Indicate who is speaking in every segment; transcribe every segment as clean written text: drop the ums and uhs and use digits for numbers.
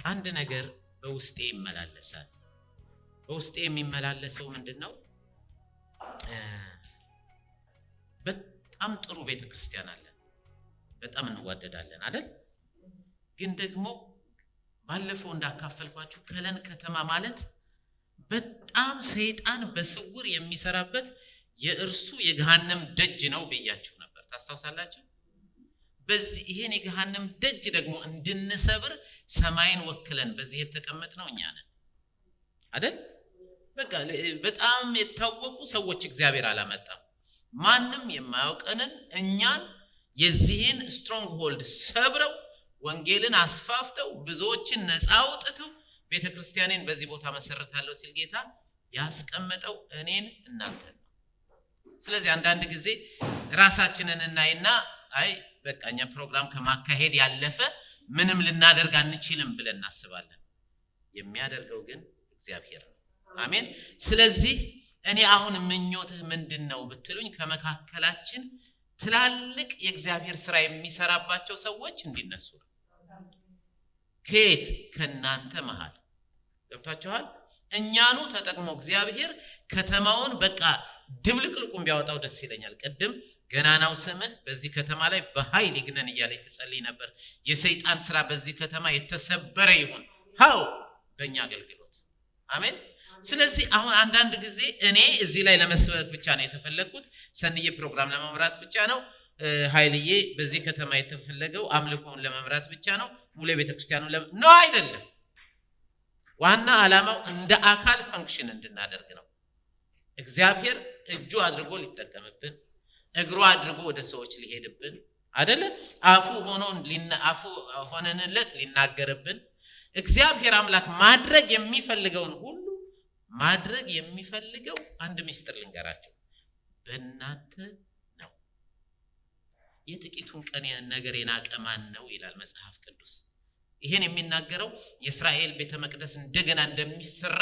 Speaker 1: አንድ ነገር በውስጤ ይመላለሳል። በውስጤ የሚመላለሰው ምንድነው? በጣም ጥሩ ቤተክርስቲያን አለ፣ በጣም እንዋደዳለን አይደል? ግን ደግሞ ባለፈው እንዳካፈልኳችሁ ከለን ከተማ ማለት በጣም ሰይጣን በስውር የሚሰራበት የእርሱ የገሃነም ደጅ ነው ብያችሁ ነበር። ታስታውሳላችሁ? በዚህ ይሄን የገሃነም ደጅ ደግሞ እንድንሰብር ሰማይን ወክለን በዚህ የተቀመጥነው እኛ ነን አይደል? በቃ በጣም የታወቁ ሰዎች እግዚአብሔር አላመጣም። ማንም የማያውቀንን እኛን የዚህን ስትሮንግ ሆልድ ሰብረው ወንጌልን አስፋፍተው ብዙዎችን ነፃ አውጥተው ቤተክርስቲያኔን በዚህ ቦታ መሰረታለሁ ሲል ጌታ ያስቀመጠው እኔን እናንተን ነው። ስለዚህ አንዳንድ ጊዜ ራሳችንን እናይና አይ በቃኛ ፕሮግራም ከማካሄድ ያለፈ ምንም ልናደርግ አንችልም ብለን እናስባለን። የሚያደርገው ግን እግዚአብሔር ነው። አሜን። ስለዚህ እኔ አሁን ምኞትህ ምንድነው ብትሉኝ ከመካከላችን ትላልቅ የእግዚአብሔር ሥራ የሚሰራባቸው ሰዎች እንዲነሱ ነው። ከየት? ከናንተ መሃል ገብታችኋል? እኛኑ ተጠቅሞ እግዚአብሔር ከተማውን በቃ ድብልቅልቁን ቢያወጣው ደስ ይለኛል። ቅድም ገናናው ስምህ በዚህ ከተማ ላይ በኃይል ይግነን እያለች ትጸልይ ነበር። የሰይጣን ሥራ በዚህ ከተማ የተሰበረ ይሁን ሃው በእኛ አገልግሎት። አሜን። ስለዚህ አሁን አንዳንድ ጊዜ እኔ እዚህ ላይ ለመስበክ ብቻ ነው የተፈለግኩት፣ ሰንዬ ፕሮግራም ለመምራት ብቻ ነው፣ ኃይልዬ በዚህ ከተማ የተፈለገው አምልኮውን ለመምራት ብቻ ነው፣ ሙሉ ቤተክርስቲያኑ ነው አይደለም። ዋና ዓላማው እንደ አካል ፈንክሽን እንድናደርግ ነው። እግዚአብሔር እጁ አድርጎ ሊጠቀምብን፣ እግሩ አድርጎ ወደ ሰዎች ሊሄድብን አይደለ? አፉ ሆነንለት ሊናገርብን። እግዚአብሔር አምላክ ማድረግ የሚፈልገውን ሁሉ ማድረግ የሚፈልገው አንድ ምስጢር ልንገራችሁ፣ በእናንተ ነው። የጥቂቱን ቀን ነገር የናቀ ማን ነው ይላል መጽሐፍ ቅዱስ። ይሄን የሚናገረው የእስራኤል ቤተ መቅደስ እንደገና እንደሚሰራ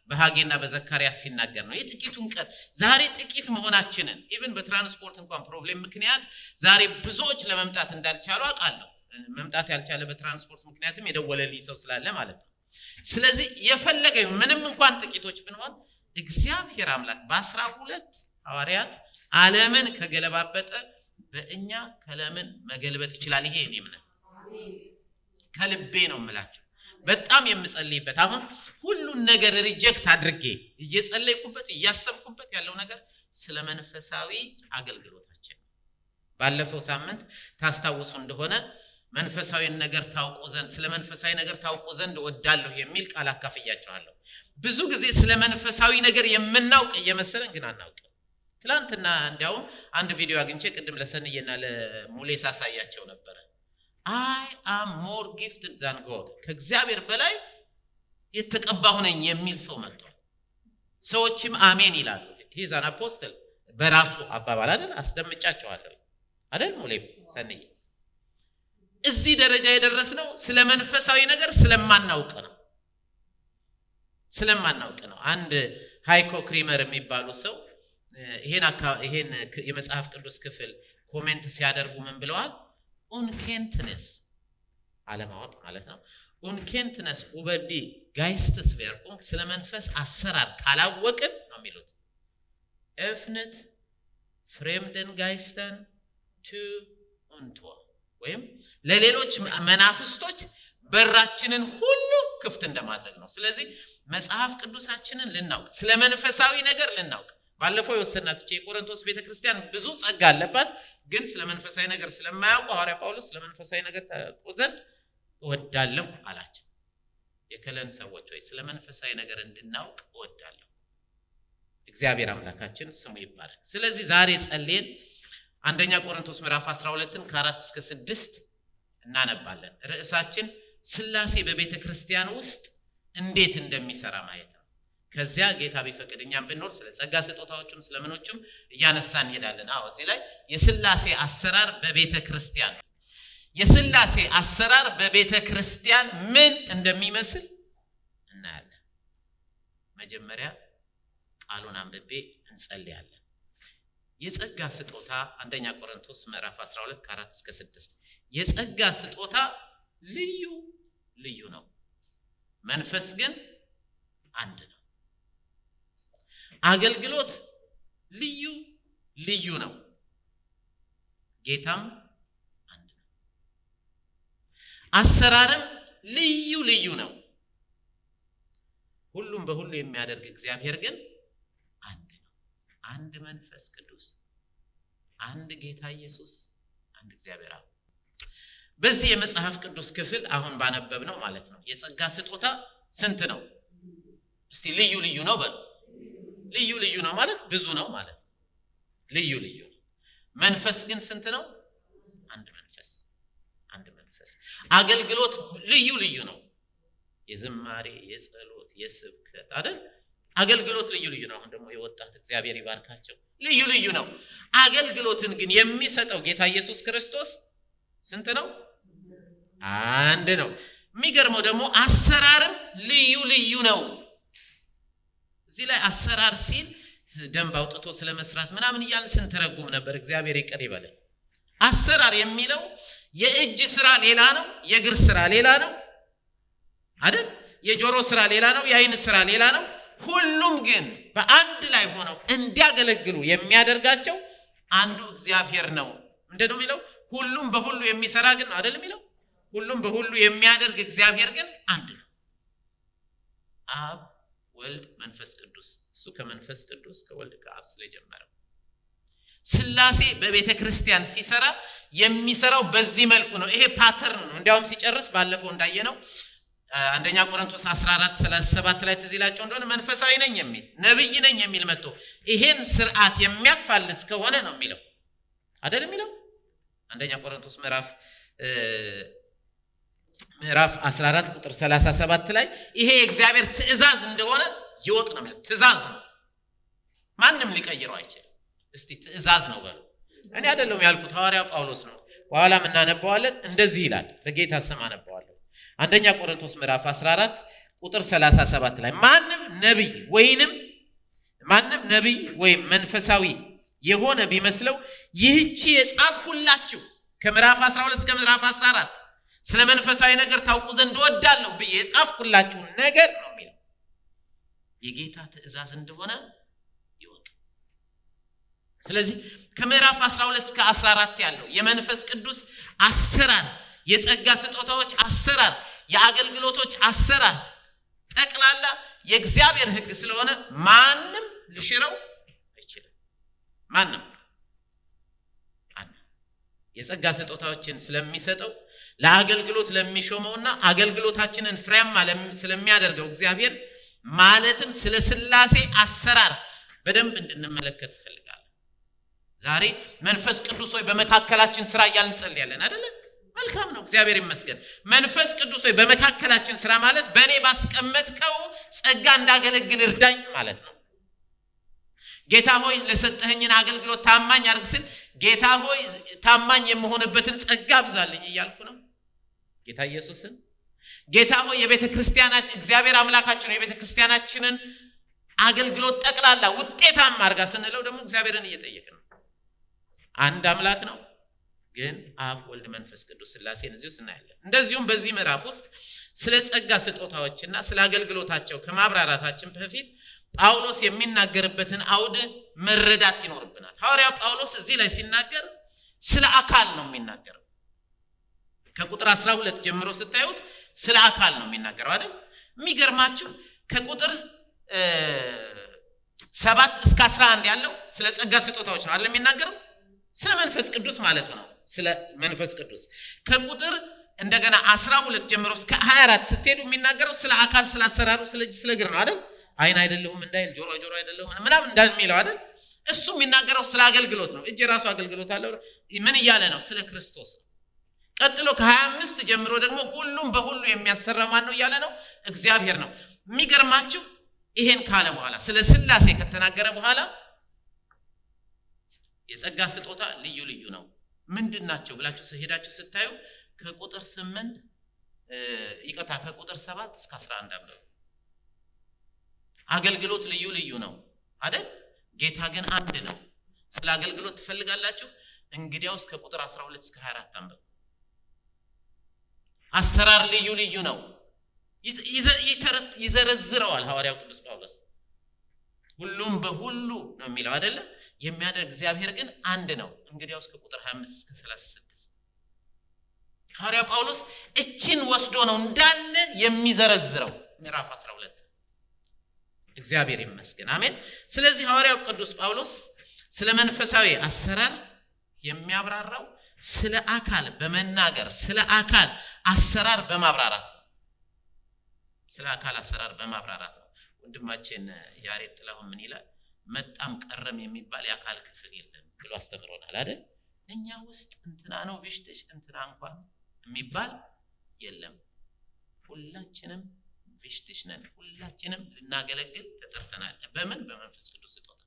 Speaker 1: በሐጌና በዘካርያስ ሲናገር ነው። የጥቂቱን ቀን ዛሬ ጥቂት መሆናችንን ኢቭን በትራንስፖርት እንኳን ፕሮብሌም ምክንያት ዛሬ ብዙዎች ለመምጣት እንዳልቻሉ አውቃለሁ። መምጣት ያልቻለ በትራንስፖርት ምክንያትም የደወለልኝ ሰው ስላለ ማለት ነው። ስለዚህ የፈለገው ምንም እንኳን ጥቂቶች ብንሆን እግዚአብሔር አምላክ በ12 ሐዋርያት ዓለምን ከገለባበጠ በእኛ ከለምን መገልበጥ ይችላል። ይሄ እኔ እምነት ከልቤ ነው የምላችሁ። በጣም የምጸልይበት አሁን ሁሉን ነገር ሪጀክት አድርጌ እየጸለይኩበት እያሰብኩበት ያለው ነገር ስለ መንፈሳዊ አገልግሎታችን። ባለፈው ሳምንት ታስታውሱ እንደሆነ መንፈሳዊ ነገር ታውቁ ዘንድ ስለ መንፈሳዊ ነገር ታውቁ ዘንድ ወዳለሁ የሚል ቃል አካፍያችኋለሁ። ብዙ ጊዜ ስለ መንፈሳዊ ነገር የምናውቅ እየመሰለን ግን አናውቅም። ትላንትና እንዲያውም አንድ ቪዲዮ አግኝቼ ቅድም ለሰንዬና ለሙሌ ሳሳያቸው ነበረ። I am more gifted than God። ከእግዚአብሔር በላይ የተቀባሁ ነኝ የሚል ሰው መጥቷል። ሰዎችም አሜን ይላሉ። he's an apostle በራሱ አባባል አይደል? አስደምጫቸዋለሁ አይደል? ሙሌ ሰንዬ እዚህ ደረጃ የደረስነው ስለ መንፈሳዊ ነገር ስለማናውቅ ነው። አንድ ሃይኮ ክሪመር የሚባሉ ሰው ይሄን የመጽሐፍ ቅዱስ ክፍል ኮሜንት ሲያደርጉ ምን ብለዋል? ኡንኬንትነስ አለማወቅ ማለት ነው። ኡንኬንትነስ ኡበዲ ጋይስትስ ቨርኩንግ ስለ መንፈስ አሰራር ካላወቅን ነው የሚሉት። እፍነት ፍሬምደን ጋይስተን ቱ ኡንቶ ወይም ለሌሎች መናፍስቶች በራችንን ሁሉ ክፍት እንደማድረግ ነው። ስለዚህ መጽሐፍ ቅዱሳችንን ልናውቅ፣ ስለ መንፈሳዊ ነገር ልናውቅ። ባለፈው የወሰናት የቆሮንቶስ ቤተክርስቲያን ብዙ ጸጋ አለባት፣ ግን ስለ መንፈሳዊ ነገር ስለማያውቁ ሐዋርያ ጳውሎስ ስለ መንፈሳዊ ነገር ታውቁ ዘንድ እወዳለሁ አላቸው። የከለን ሰዎች ወይ ስለ መንፈሳዊ ነገር እንድናውቅ እወዳለሁ። እግዚአብሔር አምላካችን ስሙ ይባረክ። ስለዚህ ዛሬ ጸልየን አንደኛ ቆሮንቶስ ምዕራፍ 12ን ከ4 እስከ 6 እናነባለን። ርዕሳችን ሥላሴ በቤተክርስቲያን ውስጥ እንዴት እንደሚሰራ ማየት ነው። ከዚያ ጌታ ቢፈቅድ እኛም ብንኖር ስለ ጸጋ ስጦታዎችም ስለምኖችም እያነሳን እንሄዳለን። እዚህ ላይ የሥላሴ አሰራር በቤተክርስቲያን የሥላሴ አሰራር በቤተክርስቲያን ምን እንደሚመስል እናያለን። መጀመሪያ ቃሉን አንብቤ እንጸልያለን። የጸጋ ስጦታ አንደኛ ቆሮንቶስ ምዕራፍ 12 ከ4 እስከ 6 የጸጋ ስጦታ ልዩ ነው። መንፈስ ግን አንድ ነው። አገልግሎት ልዩ ልዩ ነው። ጌታም አንድ ነው። አሰራርም ልዩ ልዩ ነው። ሁሉም በሁሉ የሚያደርግ እግዚአብሔር ግን አንድ ነው። አንድ መንፈስ ቅዱስ፣ አንድ ጌታ ኢየሱስ፣ አንድ እግዚአብሔር አብ። በዚህ የመጽሐፍ ቅዱስ ክፍል አሁን ባነበብነው ማለት ነው የጸጋ ስጦታ ስንት ነው? እስቲ ልዩ ልዩ ነው በሉ። ልዩ ልዩ ነው ማለት ብዙ ነው ማለት ነው። ልዩ ልዩ ነው። መንፈስ ግን ስንት ነው? አንድ መንፈስ፣ አንድ መንፈስ። አገልግሎት ልዩ ልዩ ነው። የዝማሬ፣ የጸሎት፣ የስብከት አይደል? አገልግሎት ልዩ ልዩ ነው። አሁን ደግሞ የወጣት እግዚአብሔር ይባርካቸው ልዩ ልዩ ነው። አገልግሎትን ግን የሚሰጠው ጌታ ኢየሱስ ክርስቶስ ስንት ነው? አንድ ነው። የሚገርመው ደግሞ አሰራርም ልዩ ልዩ ነው። እዚህ ላይ አሰራር ሲል ደንብ አውጥቶ ስለመስራት ምናምን እያልን ስንተረጉም ነበር። እግዚአብሔር ይቅር ይበለን። አሰራር የሚለው የእጅ ስራ ሌላ ነው፣ የእግር ስራ ሌላ ነው አይደል? የጆሮ ስራ ሌላ ነው፣ የአይን ስራ ሌላ ነው። ሁሉም ግን በአንድ ላይ ሆነው እንዲያገለግሉ የሚያደርጋቸው አንዱ እግዚአብሔር ነው። ምንድን ነው የሚለው? ሁሉም በሁሉ የሚሰራ ግን አይደል የሚለው? ሁሉም በሁሉ የሚያደርግ እግዚአብሔር ግን አንድ ነው። አብ፣ ወልድ፣ መንፈስ ቅዱስ። እሱ ከመንፈስ ቅዱስ ከወልድ ከአብ ስለጀመረው ስላሴ በቤተ ክርስቲያን ሲሰራ የሚሰራው በዚህ መልኩ ነው። ይሄ ፓተርን ነው። እንዲያውም ሲጨርስ ባለፈው እንዳየነው አንደኛ ቆሮንቶስ 14:37 ላይ ትዝ ይላችሁ እንደሆነ መንፈሳዊ ነኝ የሚል ነብይ ነኝ የሚል መጥቶ ይሄን ስርዓት የሚያፋልስ ከሆነ ነው የሚለው አይደል የሚለው አንደኛ ቆሮንቶስ ምዕራፍ 14 ቁጥር 37 ላይ ይሄ የእግዚአብሔር ትእዛዝ እንደሆነ ይወቅ ነው የሚለው። ትእዛዝ ነው፣ ማንም ሊቀይረው አይችልም። እስቲ ትእዛዝ ነው በሉ። እኔ አይደለም ያልኩት፣ ሐዋርያው ጳውሎስ ነው። በኋላም እናነባዋለን። እንደዚህ ይላል፣ በጌታ ስም አነባዋለሁ። አንደኛ ቆሮንቶስ ምዕራፍ 14 ቁጥር 37 ላይ ማንም ነብይ ወይም መንፈሳዊ የሆነ ቢመስለው ይህቺ የጻፍሁላችሁ ከምዕራፍ 12 እስከ ምዕራፍ 14 ስለ መንፈሳዊ ነገር ታውቁ ዘንድ እወዳለሁ ብዬ የጻፍሁላችሁ ነገር ነው የሚለው የጌታ ትእዛዝ እንደሆነ ይወቅ። ስለዚህ ከምዕራፍ 12 እስከ 14 ያለው የመንፈስ ቅዱስ አሰራር፣ የጸጋ ስጦታዎች አሰራር፣ የአገልግሎቶች አሰራር ጠቅላላ የእግዚአብሔር ሕግ ስለሆነ ማንም ሊሽረው አይችልም። ማንም የጸጋ ስጦታዎችን ስለሚሰጠው ለአገልግሎት ለሚሾመውና አገልግሎታችንን ፍሬያማ ስለሚያደርገው እግዚአብሔር ማለትም ስለ ስላሴ አሰራር በደንብ እንድንመለከት እፈልጋለሁ። ዛሬ መንፈስ ቅዱስ ሆይ በመካከላችን ስራ እያልን እንጸልያለን አይደል? መልካም ነው፣ እግዚአብሔር ይመስገን። መንፈስ ቅዱስ ሆይ በመካከላችን ስራ ማለት በእኔ ባስቀመጥከው ጸጋ እንዳገለግል እርዳኝ ማለት ነው። ጌታ ሆይ ለሰጠኸኝን አገልግሎት ታማኝ አድርግ ስል ጌታ ሆይ ታማኝ የምሆንበትን ጸጋ አብዛልኝ እያልኩ ነው ጌታ ኢየሱስን። ጌታ ሆይ የቤተ ክርስቲያናችን እግዚአብሔር አምላካችን የቤተ ክርስቲያናችንን አገልግሎት ጠቅላላ ውጤታማ አድርጋ ስንለው ደግሞ እግዚአብሔርን እየጠየቅን ነው። አንድ አምላክ ነው ግን አብ፣ ወልድ፣ መንፈስ ቅዱስ ስላሴን እዚሁ እናያለን። እንደዚሁም በዚህ ምዕራፍ ውስጥ ስለ ጸጋ ስጦታዎችና ስለ አገልግሎታቸው ከማብራራታችን በፊት ጳውሎስ የሚናገርበትን አውድ መረዳት ይኖርብናል። ሐዋርያው ጳውሎስ እዚህ ላይ ሲናገር ስለ አካል ነው የሚናገረው። ከቁጥር 12 ጀምሮ ስታዩት ስለ አካል ነው የሚናገረው አይደል? የሚገርማችሁ ከቁጥር 7 እስከ 11 ያለው ስለ ጸጋ ስጦታዎች ነው አይደል የሚናገረው? ስለ መንፈስ ቅዱስ ማለት ነው። ስለ መንፈስ ቅዱስ ከቁጥር እንደገና 12 ጀምሮ እስከ 24 ስትሄዱ የሚናገረው ስለ አካል፣ ስለ አሰራሩ፣ ስለ እጅ፣ ስለ እግር ነው አይደል? አይን አይደለሁም እንዳይል፣ ጆሮ አይደለሁም ምናምን እንደሚለው አይደል? እሱ የሚናገረው ስለ አገልግሎት ነው። እጅ ራሱ አገልግሎት አለው። ምን እያለ ነው? ስለ ክርስቶስ ነው። ቀጥሎ ከ25 ጀምሮ ደግሞ ሁሉም በሁሉ የሚያሰራ ማን ነው እያለ ነው? እግዚአብሔር ነው። የሚገርማችሁ ይሄን ካለ በኋላ ስለ ስላሴ ከተናገረ በኋላ የጸጋ ስጦታ ልዩ ልዩ ነው። ምንድን ናቸው ብላችሁ ሄዳችሁ ስታዩ ከቁጥር 7 እስከ 11 አብረው አገልግሎት ልዩ ልዩ ነው አይደል? ጌታ ግን አንድ ነው። ስለ አገልግሎት ትፈልጋላችሁ? እንግዲያውስ ከቁጥር 12 እስከ 24 አንብቡ። አሰራር ልዩ ልዩ ነው። ይዘረዝረዋል ሐዋርያው ቅዱስ ጳውሎስ። ሁሉም በሁሉ ነው የሚለው አይደለ? የሚያደርግ እግዚአብሔር ግን አንድ ነው። እንግዲያው እስከ ቁጥር 25 እስከ 36 ሐዋርያው ጳውሎስ እቺን ወስዶ ነው እንዳለ የሚዘረዝረው ምዕራፍ 12። እግዚአብሔር ይመስገን፣ አሜን። ስለዚህ ሐዋርያው ቅዱስ ጳውሎስ ስለ መንፈሳዊ አሰራር የሚያብራራው ስለ አካል በመናገር ስለ አካል አሰራር በማብራራት ነው። ስለ አካል አሰራር በማብራራት ነው። ወንድማችን ያሬድ ጥላሁን ምን ይላል? መጣም ቀረም የሚባል የአካል ክፍል የለም ብሎ አስተምሮናል አይደል? እኛ ውስጥ እንትና ነው ቪሽትሽ እንትና እንኳን የሚባል የለም። ሁላችንም ቪሽትሽ ነን። ሁላችንም ልናገለግል ተጠርተናል። በምን? በመንፈስ ቅዱስ ስጦታ።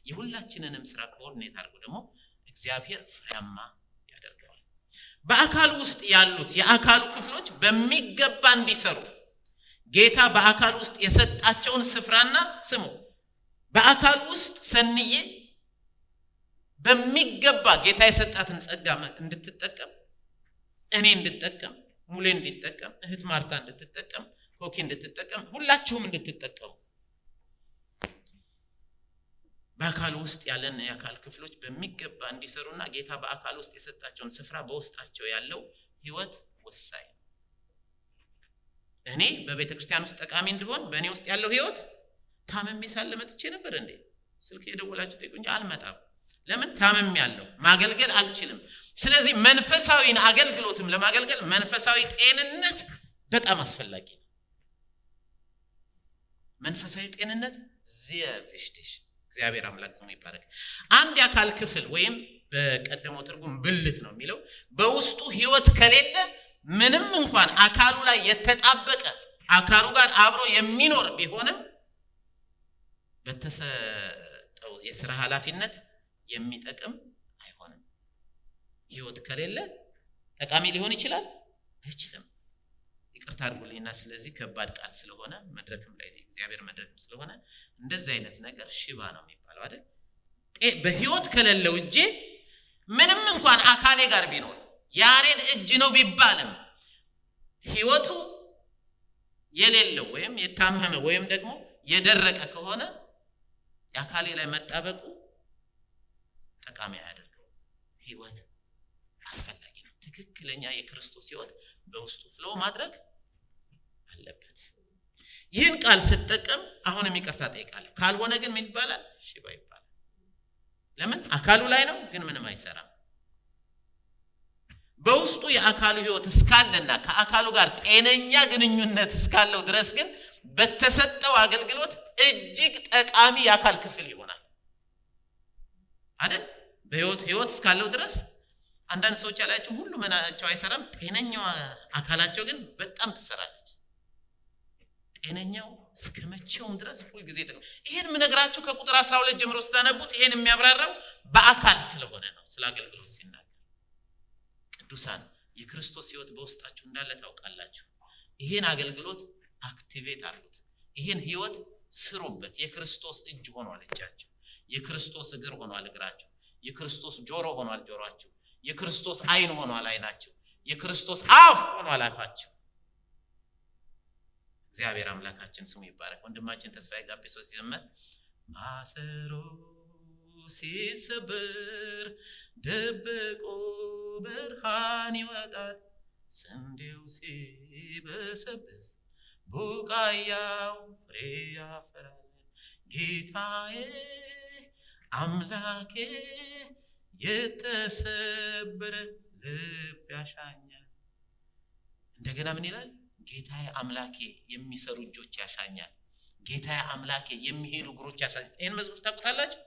Speaker 1: የሁላችንንም ስራ ኮኦርዲኔት አድርጎ ደግሞ እግዚአብሔር ፍሬያማ ያደርገዋል። በአካል ውስጥ ያሉት የአካሉ ክፍሎች በሚገባ እንዲሰሩ ጌታ በአካል ውስጥ የሰጣቸውን ስፍራና ስሙ በአካል ውስጥ ሰንዬ በሚገባ ጌታ የሰጣትን ጸጋ እንድትጠቀም፣ እኔ እንድጠቀም፣ ሙሌ እንድትጠቀም፣ እህት ማርታ እንድትጠቀም፣ ኮኪ እንድትጠቀም፣ ሁላችሁም እንድትጠቀሙ በአካል ውስጥ ያለን የአካል ክፍሎች በሚገባ እንዲሰሩና ጌታ በአካል ውስጥ የሰጣቸውን ስፍራ በውስጣቸው ያለው ህይወት ወሳኝ። እኔ በቤተ ክርስቲያን ውስጥ ጠቃሚ እንድሆን በእኔ ውስጥ ያለው ህይወት ታምሜ ሳለ መጥቼ ነበር እንዴ? ስልክ የደወላችሁ ጠይቁኝ። አልመጣም። ለምን? ታምሜ ያለው ማገልገል አልችልም። ስለዚህ መንፈሳዊን አገልግሎትም ለማገልገል መንፈሳዊ ጤንነት በጣም አስፈላጊ ነው። መንፈሳዊ ጤንነት ዚያቪሽቲሽ እግዚአብሔር አምላክ ስሙ ይባረክ። አንድ የአካል ክፍል ወይም በቀደመው ትርጉም ብልት ነው የሚለው በውስጡ ህይወት ከሌለ ምንም እንኳን አካሉ ላይ የተጣበቀ አካሉ ጋር አብሮ የሚኖር ቢሆንም በተሰጠው የሥራ ኃላፊነት የሚጠቅም አይሆንም። ህይወት ከሌለ ጠቃሚ ሊሆን ይችላል አይችልም። ይቅርታ አድርጉልኝና ስለዚህ ከባድ ቃል ስለሆነ መድረክም ላይ እግዚአብሔር መድረክም ስለሆነ እንደዚህ አይነት ነገር ሽባ ነው የሚባለው አይደል? በህይወት ከሌለው እጄ ምንም እንኳን አካሌ ጋር ቢኖር ያሬድ እጅ ነው ቢባልም ህይወቱ የሌለው ወይም የታመመ ወይም ደግሞ የደረቀ ከሆነ የአካሌ ላይ መጣበቁ ጠቃሚ አያደርገው። ህይወት አስፈላጊ ነው። ትክክለኛ የክርስቶስ ህይወት በውስጡ ፍሎ ማድረግ አለበት። ይህን ቃል ስትጠቀም አሁንም ይቅርታ ጠይቃለሁ። ካልሆነ ግን ምን ይባላል? ሽባ ይባላል። ለምን? አካሉ ላይ ነው ግን ምንም አይሰራም። በውስጡ የአካሉ ህይወት እስካለና ከአካሉ ጋር ጤነኛ ግንኙነት እስካለው ድረስ ግን በተሰጠው አገልግሎት እጅግ ጠቃሚ የአካል ክፍል ይሆናል አይደል? በህይወት እስካለው ድረስ አንዳንድ ሰዎች ያላችሁ ሁሉ ምናቸው አይሰራም፣ ጤነኛው አካላቸው ግን በጣም ትሰራለች። ጤነኛው እስከመቼውም ድረስ ሁሉ ጊዜ ጥቅም። ይሄን ምነግራችሁ ከቁጥር 12 ጀምሮ ስታነቡት ይሄን የሚያብራራው በአካል ስለሆነ ነው። ስለ አገልግሎት ሲናገር ቅዱሳን የክርስቶስ ህይወት በውስጣችሁ እንዳለ ታውቃላችሁ። ይሄን አገልግሎት አክቲቬት አድርጉት። ይሄን ህይወት ስሩበት። የክርስቶስ እጅ ሆኗል እጃችሁ፣ የክርስቶስ እግር ሆኗል እግራችሁ፣ የክርስቶስ ጆሮ ሆኗል ጆሮአችሁ፣ የክርስቶስ አይን ሆኗል አይናችሁ፣ የክርስቶስ አፍ ሆኗል አፋችሁ። እግዚአብሔር አምላካችን ስሙ ይባረክ። ወንድማችን ተስፋዬ ጋቢሶ ሲዘመር ማሰሮ ሲሰበር ደብቆ ብርሃን ይወጣል፣ ስንዴው ሲበሰብስ ቡቃያው ፍሬ ያፈራል። ጌታዬ አምላኬ የተሰበረ ልብ ያሻኛል። እንደገና ምን ይላል? ጌታዬ አምላኬ የሚሰሩ እጆች ያሻኛል። ጌታዬ አምላኬ የሚሄዱ እግሮች ያሳኛል። ይህን መዝሙር ታውቁታላችሁ?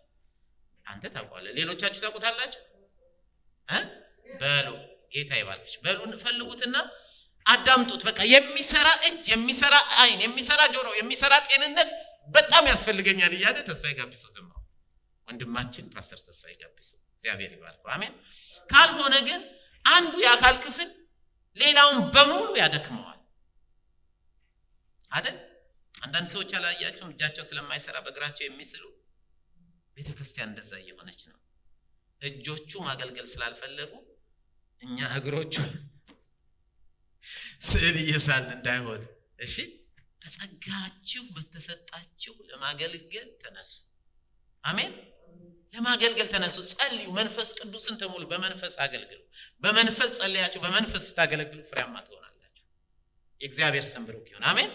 Speaker 1: አንተ ታውቃለህ፣ ሌሎቻችሁ ታውቁታላችሁ? በሉ ጌታ ይባርክሽ። በሉ ፈልጉትና አዳምጡት። በቃ የሚሰራ እጅ፣ የሚሰራ አይን፣ የሚሰራ ጆሮ፣ የሚሰራ ጤንነት በጣም ያስፈልገኛል እያለ ተስፋዬ ጋቢሶ ዘምሯል። ወንድማችን ፓስተር ተስፋዬ ጋቢሶ እግዚአብሔር ይባርክ። አሜን። ካልሆነ ግን አንዱ የአካል ክፍል ሌላውን በሙሉ ያደክመዋል አይደል? አንዳንድ ሰዎች ያላያቸውም እጃቸው ስለማይሰራ በእግራቸው የሚስሉ ቤተክርስቲያን እንደዛ እየሆነች ነው። እጆቹ ማገልገል ስላልፈለጉ እኛ እግሮቹ ስዕል እየሳልን እንዳይሆን እሺ በጸጋችሁ በተሰጣችሁ ለማገልገል ተነሱ። አሜን። ለማገልገል ተነሱ፣ ጸልዩ፣ መንፈስ ቅዱስን ተሞሉ፣ በመንፈስ አገልግሉ። በመንፈስ ጸልያችሁ በመንፈስ ታገለግሉ፣ ፍሬያማ ትሆናላችሁ። የእግዚአብሔር ስም ብሩክ ይሁን። አሜን።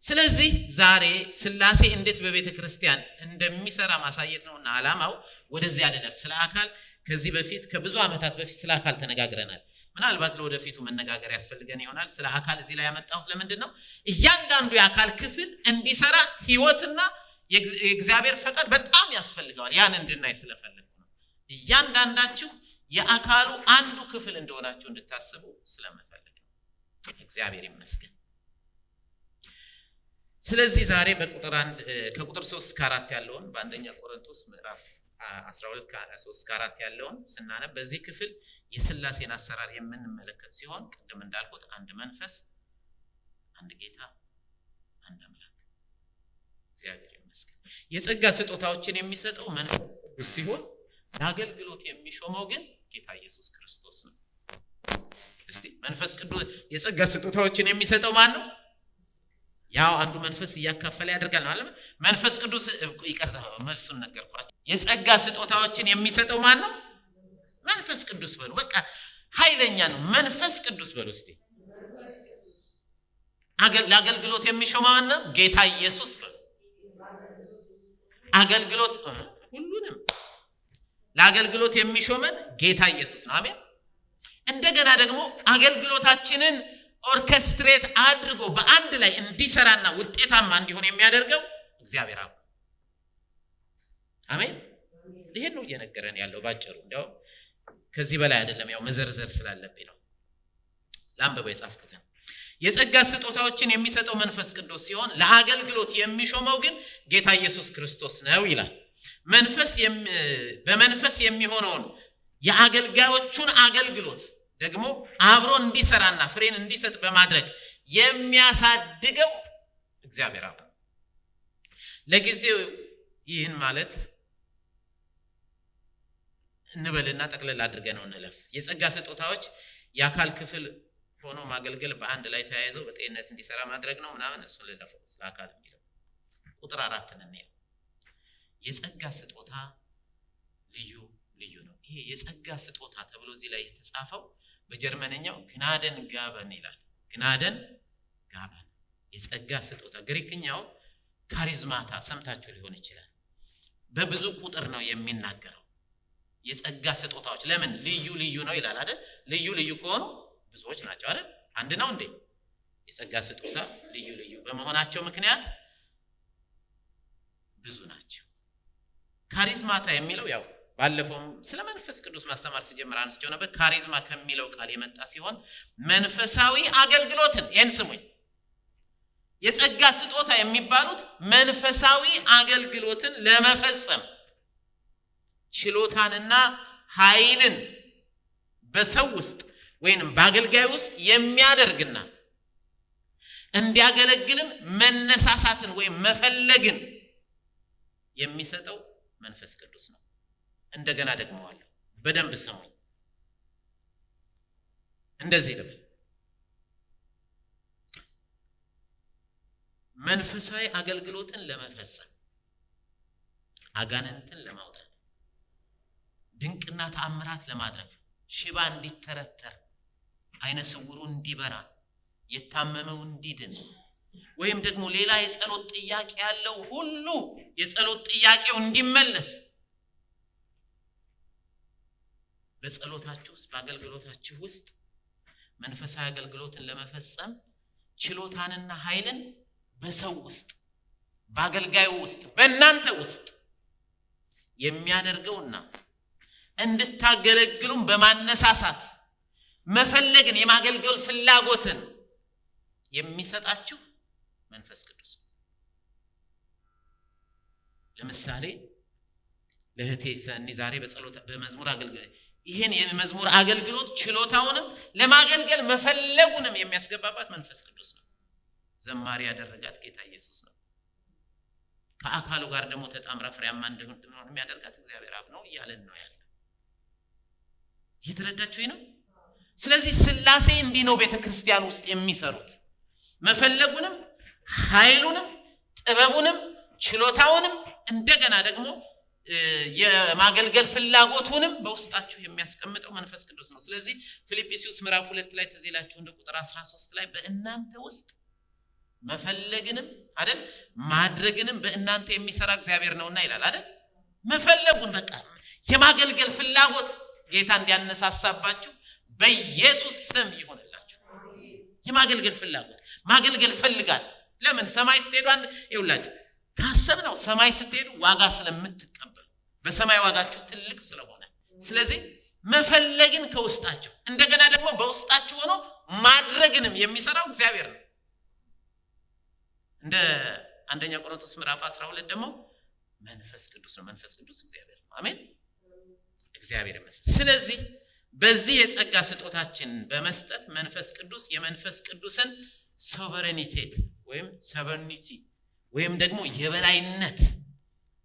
Speaker 1: ስለዚህ ዛሬ ሥላሴ እንዴት በቤተ ክርስቲያን እንደሚሰራ ማሳየት ነውና ዓላማው ወደዚህ አይደለም። ስለ አካል ከዚህ በፊት ከብዙ ዓመታት በፊት ስለ አካል ተነጋግረናል። ምናልባት ለወደፊቱ መነጋገር ያስፈልገን ይሆናል። ስለ አካል እዚህ ላይ ያመጣሁት ለምንድን ነው? እያንዳንዱ የአካል ክፍል እንዲሰራ ህይወትና የእግዚአብሔር ፈቃድ በጣም ያስፈልገዋል። ያን እንድናይ ስለፈለኩ ነው። እያንዳንዳችሁ የአካሉ አንዱ ክፍል እንደሆናችሁ እንድታስቡ ስለምፈልግ ነው። እግዚአብሔር ይመስገን። ስለዚህ ዛሬ ከቁጥር 3 እስከ 4 ያለውን በአንደኛ ቆሮንቶስ ምዕራፍ 12 ከ3 እስከ 4 ያለውን ስናነብ በዚህ ክፍል የሥላሴን አሰራር የምንመለከት ሲሆን ቅድም እንዳልኩት አንድ መንፈስ፣ አንድ ጌታ፣ አንድ አምላክ። እግዚአብሔር ይመስገን። የጸጋ ስጦታዎችን የሚሰጠው መንፈስ ቅዱስ ሲሆን ለአገልግሎት የሚሾመው ግን ጌታ ኢየሱስ ክርስቶስ ነው። እስቲ መንፈስ ቅዱስ የጸጋ ስጦታዎችን የሚሰጠው ማን ነው? ያው አንዱ መንፈስ እያካፈለ ያደርጋል ማለት ነው። መንፈስ ቅዱስ ይቀርታ መልሱን ነገርኳችሁ። የጸጋ ስጦታዎችን የሚሰጠው ማን ነው? መንፈስ ቅዱስ በሉ። በቃ ኃይለኛ ነው መንፈስ ቅዱስ በሉ እስቲ። ለአገልግሎት የሚሾመው ማን ነው? ጌታ ኢየሱስ በሉ። አገልግሎት ሁሉንም ለአገልግሎት የሚሾመን ጌታ ኢየሱስ ነው። አሜን። እንደገና ደግሞ አገልግሎታችንን ኦርኬስትሬት አድርጎ በአንድ ላይ እንዲሰራና ውጤታማ እንዲሆን የሚያደርገው እግዚአብሔር አብ። አሜን። ይሄን ነው እየነገረን ያለው ባጭሩ። እንዲያው ከዚህ በላይ አይደለም፣ ያው መዘርዘር ስላለብኝ ነው። ላንብበው የጻፍኩትን። የጸጋ ስጦታዎችን የሚሰጠው መንፈስ ቅዱስ ሲሆን ለአገልግሎት የሚሾመው ግን ጌታ ኢየሱስ ክርስቶስ ነው ይላል። በመንፈስ የሚሆነውን የአገልጋዮቹን አገልግሎት ደግሞ አብሮ እንዲሰራና ፍሬን እንዲሰጥ በማድረግ የሚያሳድገው እግዚአብሔር አብ። ለጊዜው ይህን ማለት እንበልና ጠቅለል አድርገን ነው እንለፍ። የጸጋ ስጦታዎች የአካል ክፍል ሆኖ ማገልገል በአንድ ላይ ተያይዞ በጤንነት እንዲሰራ ማድረግ ነው ምናምን፣ እሱ ልለፈው። ስለ አካል የሚለው ቁጥር 4 እንየው። የጸጋ ስጦታ ልዩ ልዩ ነው። ይሄ የጸጋ ስጦታ ተብሎ እዚህ ላይ የተጻፈው በጀርመንኛው ግናደን ጋበን ይላል። ግናደን ጋበን የጸጋ ስጦታ። ግሪክኛው ካሪዝማታ ሰምታችሁ ሊሆን ይችላል። በብዙ ቁጥር ነው የሚናገረው። የጸጋ ስጦታዎች ለምን ልዩ ልዩ ነው ይላል አይደል? ልዩ ልዩ ከሆኑ ብዙዎች ናቸው አይደል? አንድ ነው እንዴ? የጸጋ ስጦታ ልዩ ልዩ በመሆናቸው ምክንያት ብዙ ናቸው። ካሪዝማታ የሚለው ያው ባለፈውም ስለ መንፈስ ቅዱስ ማስተማር ሲጀምር አንስቼው ነበር። ካሪዝማ ከሚለው ቃል የመጣ ሲሆን መንፈሳዊ አገልግሎትን፣ ይህን ስሙኝ፣ የጸጋ ስጦታ የሚባሉት መንፈሳዊ አገልግሎትን ለመፈጸም ችሎታንና ኃይልን በሰው ውስጥ ወይንም በአገልጋይ ውስጥ የሚያደርግና እንዲያገለግልም መነሳሳትን ወይም መፈለግን የሚሰጠው መንፈስ ቅዱስ ነው። እንደገና ደግመዋለሁ፣ በደንብ ስሙኝ። እንደዚህ ልበል፣ መንፈሳዊ አገልግሎትን ለመፈጸም፣ አጋንንትን ለማውጣት፣ ድንቅና ተአምራት ለማድረግ፣ ሽባ እንዲተረተር፣ አይነ ስውሩ እንዲበራ፣ የታመመው እንዲድን፣ ወይም ደግሞ ሌላ የጸሎት ጥያቄ ያለው ሁሉ የጸሎት ጥያቄው እንዲመለስ በጸሎታችሁ ውስጥ በአገልግሎታችሁ ውስጥ መንፈሳዊ አገልግሎትን ለመፈጸም ችሎታንና ኃይልን በሰው ውስጥ በአገልጋዩ ውስጥ በእናንተ ውስጥ የሚያደርገውና እንድታገለግሉም በማነሳሳት መፈለግን የማገልገል ፍላጎትን የሚሰጣችሁ መንፈስ ቅዱስ ነው። ለምሳሌ ለእህቴ ሰኒ ዛሬ በጸሎት በመዝሙር አገልግሎት ይሄን የመዝሙር አገልግሎት ችሎታውንም ለማገልገል መፈለጉንም የሚያስገባባት መንፈስ ቅዱስ ነው። ዘማሪ ያደረጋት ጌታ ኢየሱስ ነው። ከአካሉ ጋር ደግሞ ተጣምራ ፍሬያማ እንድትሆን የሚያደርጋት እግዚአብሔር አብ ነው እያለን ነው ያለው። እየተረዳችሁ ነው? ስለዚህ ሥላሴ እንዲህ ነው ቤተክርስቲያን ውስጥ የሚሰሩት። መፈለጉንም ኃይሉንም ጥበቡንም ችሎታውንም እንደገና ደግሞ የማገልገል ፍላጎቱንም በውስጣችሁ የሚያስቀምጠው መንፈስ ቅዱስ ነው። ስለዚህ ፊልጵስዩስ ምዕራፍ 2 ላይ ትዝ ይላችሁ እንደ ቁጥር 13 ላይ በእናንተ ውስጥ መፈለግንም አይደል ማድረግንም በእናንተ የሚሰራ እግዚአብሔር ነውና ይላል አይደል። መፈለጉን በቃ የማገልገል ፍላጎት ጌታ እንዲያነሳሳባችሁ በኢየሱስ ስም ይሆንላችሁ። የማገልገል ፍላጎት ማገልገል ፈልጋል። ለምን ሰማይ ስትሄዱ ይውላችሁ ካሰብነው ሰማይ ስትሄዱ ዋጋ ስለምትቀበሉ በሰማይ ዋጋችሁ ትልቅ ስለሆነ ስለዚህ መፈለግን ከውስጣችሁ እንደገና ደግሞ በውስጣችሁ ሆኖ ማድረግንም የሚሰራው እግዚአብሔር ነው። እንደ አንደኛ ቆሮንቶስ ምዕራፍ 12 ደግሞ መንፈስ ቅዱስ ነው። መንፈስ ቅዱስ እግዚአብሔር ነው። አሜን እግዚአብሔር ይመስገን። ስለዚህ በዚህ የጸጋ ስጦታችን በመስጠት መንፈስ ቅዱስ የመንፈስ ቅዱስን ሶቨሬኒቲ ወይም ደግሞ የበላይነት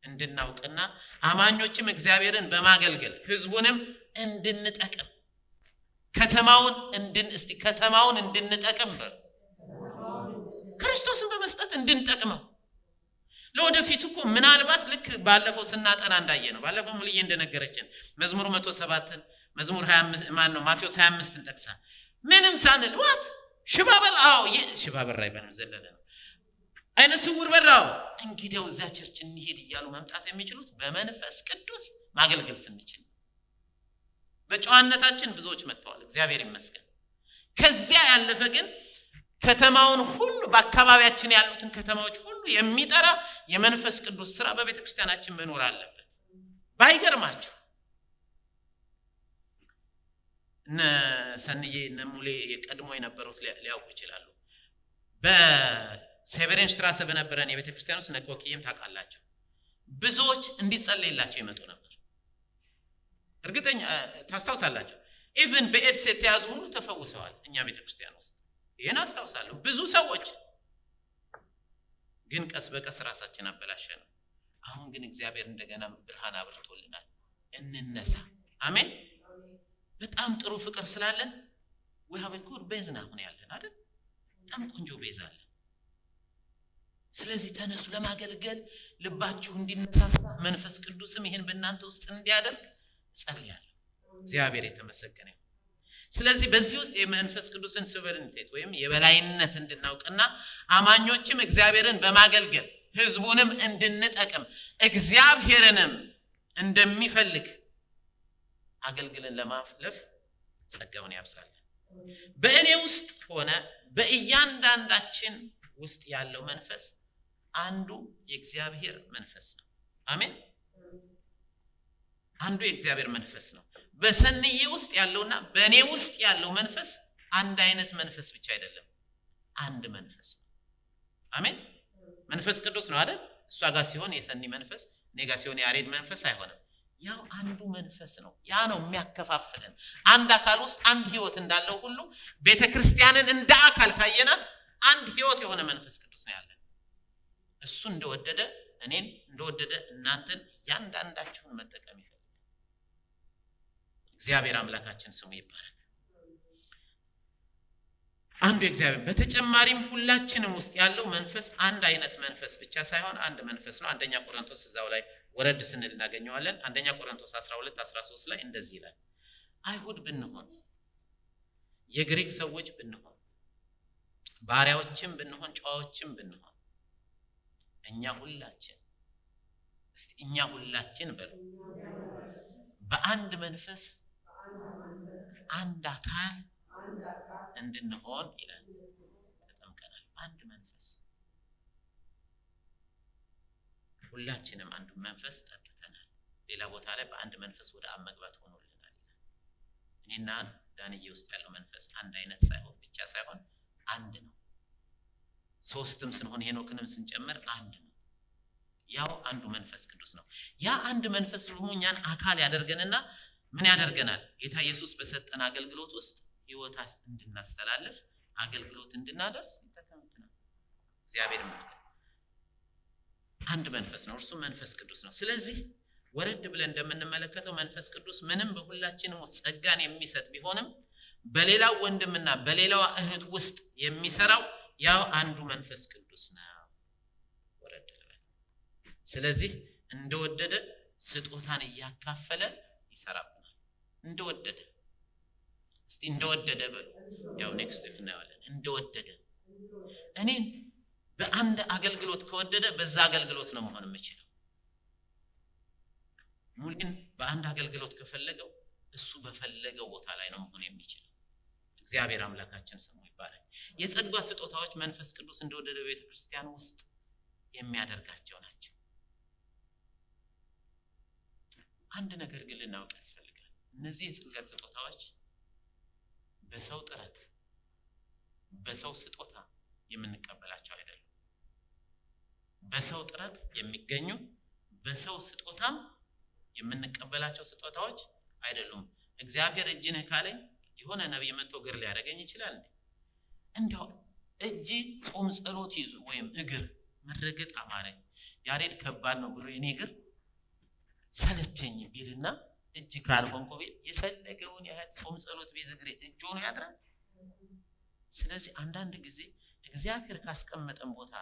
Speaker 1: እንድናውቅና አማኞችም እግዚአብሔርን በማገልገል ህዝቡንም እንድንጠቅም ከተማውን እንድንጠቅም ክርስቶስን በመስጠት እንድንጠቅመው ለወደፊቱ እኮ ምናልባት ልክ ባለፈው ስናጠና እንዳየ ነው። ባለፈው ሙልዬ እንደነገረችን መዝሙር 107ን መዝሙር 25 ማቴዎስ 25ን ጠቅሳ ምንም ሳንል ሽባበል ሽባበር አይበንም ዘለለ ነው አይነ ስውር በራው እንግዲያው እዛ ቸርች እንሄድ እያሉ መምጣት የሚችሉት በመንፈስ ቅዱስ ማገልገል ስንችል። በጨዋነታችን ብዙዎች መጥተዋል እግዚአብሔር ይመስገን። ከዚያ ያለፈ ግን ከተማውን ሁሉ በአካባቢያችን ያሉትን ከተማዎች ሁሉ የሚጠራ የመንፈስ ቅዱስ ሥራ በቤተክርስቲያናችን መኖር አለበት። ባይገርማችሁ ሰንዬ ነሙሌ የቀድሞ የነበሩት ሊያውቁ ይችላሉ። በሴቨሬን ስትራሰ በነበረን የቤተክርስቲያን ውስጥ ነቆቂየም ታውቃላችሁ። ብዙዎች እንዲጸለይላቸው ይመጡ ነበር። እርግጠኛ ታስታውሳላችሁ። ኢቭን በኤድስ የተያዙ ሁሉ ተፈውሰዋል እኛ ቤተክርስቲያን ውስጥ። ይሄን አስታውሳለሁ። ብዙ ሰዎች ግን ቀስ በቀስ ራሳችን አበላሸን። አሁን ግን እግዚአብሔር እንደገና ብርሃን አብርቶልናል። እንነሳ። አሜን። በጣም ጥሩ ፍቅር ስላለን we have a good base now ያለን አይደል? በጣም ቆንጆ ቤዝ አለ። ስለዚህ ተነሱ ለማገልገል ልባችሁ እንዲነሳሳ መንፈስ ቅዱስም ይሄን በእናንተ ውስጥ እንዲያደርግ ጸልያለሁ። እግዚአብሔር የተመሰገነ ይሁን። ስለዚህ በዚህ ውስጥ የመንፈስ ቅዱስን ሶቨሬኒቲ ወይም የበላይነት እንድናውቅና አማኞችም እግዚአብሔርን በማገልገል ህዝቡንም እንድንጠቅም እግዚአብሔርንም እንደሚፈልግ አገልግለን ለማፍለፍ ጸጋውን ያብዛልን። በእኔ ውስጥ ሆነ በእያንዳንዳችን ውስጥ ያለው መንፈስ አንዱ የእግዚአብሔር መንፈስ ነው። አሜን። አንዱ የእግዚአብሔር መንፈስ ነው። በሰንዬ ውስጥ ያለውና በእኔ ውስጥ ያለው መንፈስ አንድ አይነት መንፈስ ብቻ አይደለም፣ አንድ መንፈስ ነው። አሜን። መንፈስ ቅዱስ ነው አይደል? እሷ ጋር ሲሆን የሰኒ መንፈስ፣ እኔ ጋር ሲሆን የአሬድ መንፈስ አይሆንም። ያው አንዱ መንፈስ ነው። ያ ነው የሚያከፋፍለን። አንድ አካል ውስጥ አንድ ህይወት እንዳለው ሁሉ ቤተክርስቲያንን እንደ አካል ካየናት አንድ ህይወት የሆነ መንፈስ ቅዱስ ነው ያለን። እሱ እንደወደደ እኔን እንደወደደ እናንተን ያንዳንዳችሁን መጠቀም ይፈልጋል። እግዚአብሔር አምላካችን ስሙ ይባረክ። አንዱ እግዚአብሔር በተጨማሪም ሁላችንም ውስጥ ያለው መንፈስ አንድ አይነት መንፈስ ብቻ ሳይሆን አንድ መንፈስ ነው። አንደኛ ቆሮንቶስ እዛው ላይ ወረድ ስንል እናገኘዋለን። አንደኛ ቆሮንቶስ 12:13 ላይ እንደዚህ ይላል፣ አይሁድ ብንሆን የግሪክ ሰዎች ብንሆን ባሪያዎችም ብንሆን ጨዋዎችም ብንሆን እኛ ሁላችን በሉ በአንድ መንፈስ አንድ አካል እንድንሆን ይላል ተጠምቀናል። አንድ መንፈስ ሁላችንም አንዱ መንፈስ ጠጥተናል። ሌላ ቦታ ላይ በአንድ መንፈስ ወደ አብ መግባት ሆኖልናል ይላል። እኔና ዳንኤል ውስጥ ያለው መንፈስ አንድ አይነት ሳይሆን ብቻ ሳይሆን አንድ ነው። ሶስትም ስንሆን ሄኖክንም ስንጨምር አንድ ነው። ያው አንዱ መንፈስ ቅዱስ ነው። ያ አንድ መንፈስ ደግሞ እኛን አካል ያደርገንና ምን ያደርገናል? ጌታ ኢየሱስ በሰጠን አገልግሎት ውስጥ ህይወታችን እንድናስተላልፍ አገልግሎት እንድናደርስ ይተከምተናል። እግዚአብሔር ይመስገን። አንድ መንፈስ ነው፣ እርሱ መንፈስ ቅዱስ ነው። ስለዚህ ወረድ ብለን እንደምንመለከተው መንፈስ ቅዱስ ምንም በሁላችንም ውስጥ ጸጋን የሚሰጥ ቢሆንም በሌላው ወንድምና በሌላው እህት ውስጥ የሚሰራው ያው አንዱ መንፈስ ቅዱስ ነው። ወረድ ልበል። ስለዚህ እንደወደደ ስጦታን እያካፈለ ይሰራብናል። እንደወደደ እስቲ እንደወደደ በሉ። ያው ኔክስት እናያለን። እንደወደደ እኔን በአንድ አገልግሎት ከወደደ በዛ አገልግሎት ነው መሆን የምችለው። ሙሉን በአንድ አገልግሎት ከፈለገው እሱ በፈለገው ቦታ ላይ ነው መሆን የሚችለው። እግዚአብሔር አምላካችን ስሙ ይባረክ። የጸጋ ስጦታዎች መንፈስ ቅዱስ እንደወደደ ቤተክርስቲያን ውስጥ የሚያደርጋቸው ናቸው። አንድ ነገር ግን ልናውቅ ያስፈልጋል። እነዚህ የጸጋ ስጦታዎች በሰው ጥረት በሰው ስጦታ የምንቀበላቸው አይደሉም። በሰው ጥረት የሚገኙ በሰው ስጦታም የምንቀበላቸው ስጦታዎች አይደሉም። እግዚአብሔር እጅ ነህ ካለኝ የሆነ ነብይ መጥቶ እግር ሊያደርገኝ ይችላል እንዴ? እንደው እጅ ጾም ጸሎት ይዞ ወይም እግር መረገጥ አማረኝ ያሬድ ከባድ ነው ብሎ የኔ እግር ሰለቸኝ ቢልና እጅ ካልሆንኩ ቢል የፈለገውን ያህል ጾም ጸሎት ቢይዝ እግሬ እጅ ሆኖ ያድራል። ስለዚህ አንዳንድ ጊዜ እግዚአብሔር ካስቀመጠን ቦታ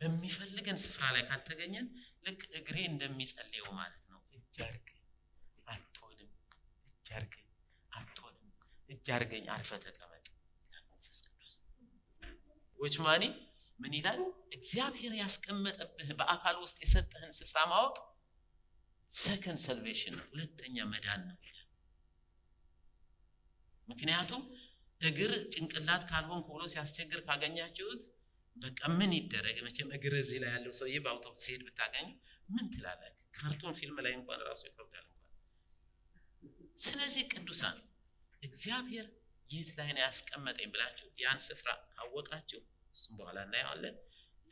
Speaker 1: በሚፈልገን ስፍራ ላይ ካልተገኘን ልክ እግሬ እንደሚጸልየው ማለት ነው። እጅ አርገኝ አትሆንም፣ እጅ አርገኝ አትሆንም፣ እጅ አርገኝ አርፈ ተቀመጥ መንፈስ ቅዱስ። ወችማኒ ምን ይላል? እግዚአብሔር ያስቀመጠብህ በአካል ውስጥ የሰጠህን ስፍራ ማወቅ ሰከንድ ሰልቬሽን ነው፣ ሁለተኛ መዳን ነው። ምክንያቱም እግር ጭንቅላት ካልሆንኩ ብሎ ሲያስቸግር ካገኛችሁት በቃ ምን ይደረግ? መቼም እግር እዚህ ላይ ያለው ሰውዬ በአውቶቡስ ሲሄድ ብታገኙ ምን ትላለህ? ካርቶን ፊልም ላይ እንኳን ራሱ ይከብዳል እንኳን። ስለዚህ ቅዱሳን እግዚአብሔር የት ላይ ነው ያስቀመጠኝ ብላችሁ ያን ስፍራ ካወቃችሁ እሱም በኋላ እናየዋለን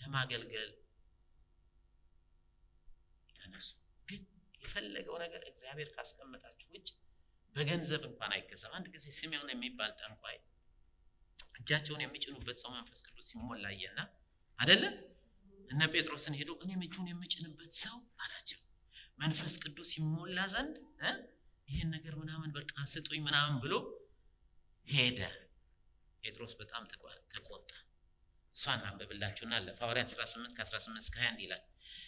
Speaker 1: ለማገልገል ተነሱ። ግን የፈለገው ነገር እግዚአብሔር ካስቀመጣችሁ ውጭ በገንዘብ እንኳን አይገዛም። አንድ ጊዜ ሲሜዮን የሚባል ጠንቋይ እጃቸውን የሚጭኑበት ሰው መንፈስ ቅዱስ ሲሞላየና አይደለ እነ ጴጥሮስን ሄዶ እኔ እጁን የምጭንበት ሰው አላቸው መንፈስ ቅዱስ ይሞላ ዘንድ ይሄን ነገር ምናምን በቃ ስጡኝ ምናምን ብሎ ሄደ። ጴጥሮስ በጣም ተቆጣ። እሷን አንብብላችሁና ለሐዋርያት 18 ከ18 እስከ 21 ይላል።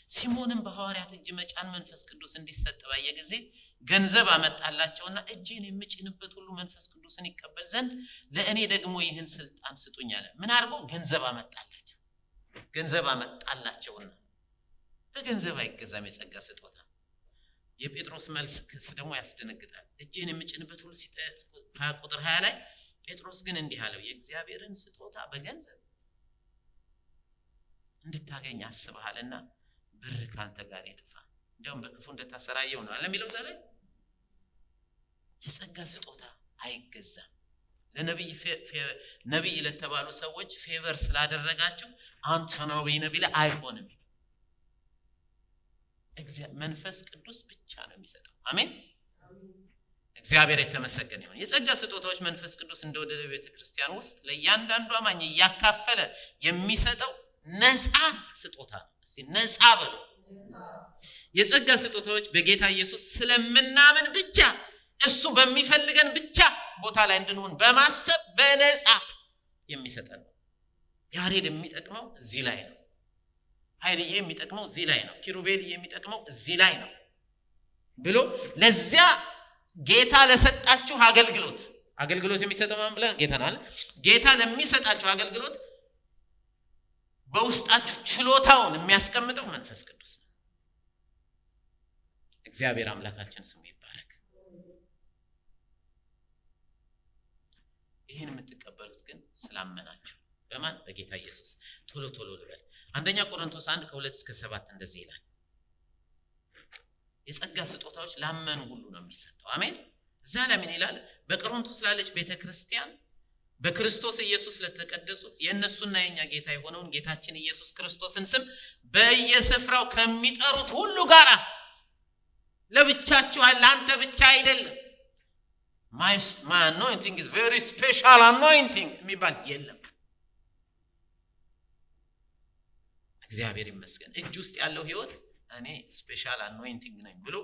Speaker 1: ሲሞንም በሐዋርያት እጅ መጫን መንፈስ ቅዱስ እንዲሰጥ ባየ ጊዜ ገንዘብ አመጣላቸውና እጄን የምጭንበት ሁሉ መንፈስ ቅዱስን ይቀበል ዘንድ ለእኔ ደግሞ ይህን ስልጣን ስጡኝ አለ። ምን አድርጎ? ገንዘብ አመጣላቸው። ገንዘብ አመጣላቸውና በገንዘብ አይገዛም የጸጋ ስጦታ። የጴጥሮስ መልስ ክስ ደግሞ ያስደነግጣል። እጄን የምጭንበት ሁሉ ቁጥር 20 ላይ ጴጥሮስ ግን እንዲህ አለው፣ የእግዚአብሔርን ስጦታ በገንዘብ እንድታገኝ አስበሃልና ብር ካንተ ጋር ይጥፋ፣ እንደውም በክፉ እንደታሰራየው ነው አለ የሚለው ዛሬ። የጸጋ ስጦታ አይገዛም። ለነብይ ለተባሉ ሰዎች ፌቨር ስላደረጋችሁ አንተ ነብይ ነብይ ላይ አይሆንም። መንፈስ ቅዱስ ብቻ ነው የሚሰጠው። አሜን። እግዚአብሔር የተመሰገነ ይሁን። የጸጋ ስጦታዎች መንፈስ ቅዱስ እንደወደደ ቤተክርስቲያን ውስጥ ለእያንዳንዱ አማኝ ያካፈለ የሚሰጠው ነፃ ስጦታ ነው። እስቲ ነፃ በሉ። የጸጋ ስጦታዎች በጌታ ኢየሱስ ስለምናምን ብቻ እሱ በሚፈልገን ብቻ ቦታ ላይ እንድንሆን በማሰብ በነፃ የሚሰጠን ነው። ያሬድ የሚጠቅመው እዚህ ላይ ነው። ኃይልዬ የሚጠቅመው እዚህ ላይ ነው። ኪሩቤል የሚጠቅመው እዚህ ላይ ነው ብሎ ለዚያ ጌታ ለሰጣችሁ አገልግሎት የሚሰጠው ማን ብለን ጌታ ነው። ጌታ ለሚሰጣችሁ አገልግሎት በውስጣችሁ ችሎታውን የሚያስቀምጠው መንፈስ ቅዱስ ነው። እግዚአብሔር አምላካችን ስሙ ይባረክ። ይህን የምትቀበሉት ግን ስላመናችሁ በማን? በጌታ ኢየሱስ። ቶሎ ልበል። አንደኛ ቆሮንቶስ 1 ከ2 እስከ 7 እንደዚህ ይላል። የጸጋ ስጦታዎች ላመኑ ሁሉ ነው የሚሰጠው። አሜን። እዛ ላይ ምን ይላል? በቆሮንቶስ ላለች ቤተክርስቲያን በክርስቶስ ኢየሱስ ለተቀደሱት የእነሱና የኛ ጌታ የሆነውን ጌታችን ኢየሱስ ክርስቶስን ስም በየስፍራው ከሚጠሩት ሁሉ ጋር ለብቻችሁ ለአንተ ብቻ አይደለም። my anointing is very special anointing የሚባል የለም። እግዚአብሔር ይመስገን። እጅ ውስጥ ያለው ህይወት እኔ ስፔሻል አኖይንቲንግ ነኝ ብሎ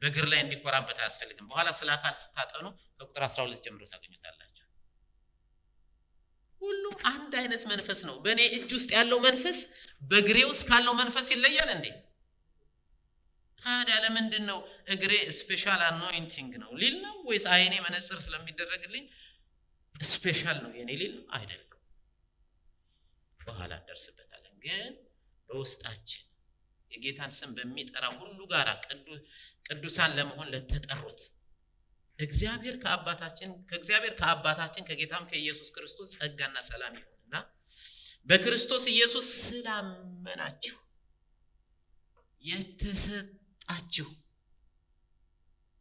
Speaker 1: በእግር ላይ እንዲኮራበት አያስፈልግም። በኋላ ስለ አካል ስታጠኑ ከቁጥር 12 ጀምሮ ታገኙታላችሁ። ሁሉም አንድ አይነት መንፈስ ነው። በእኔ እጅ ውስጥ ያለው መንፈስ በእግሬ ውስጥ ካለው መንፈስ ይለያል እንዴ? ታዲያ ለምንድን ነው እግሬ ስፔሻል አኖይንቲንግ ነው ሊል ነው ወይስ አይኔ መነጽር ስለሚደረግልኝ ስፔሻል ነው የኔ ሊል ነው? አይደለም። በኋላ ደርስበታለን። ግን በውስጣችን የጌታን ስም በሚጠራ ሁሉ ጋር ቅዱሳን ለመሆን ለተጠሩት ከእግዚአብሔር ከአባታችን ከጌታም ከኢየሱስ ክርስቶስ ጸጋና ሰላም ይሁንና በክርስቶስ ኢየሱስ ስላመናችሁ የተሰጣችሁ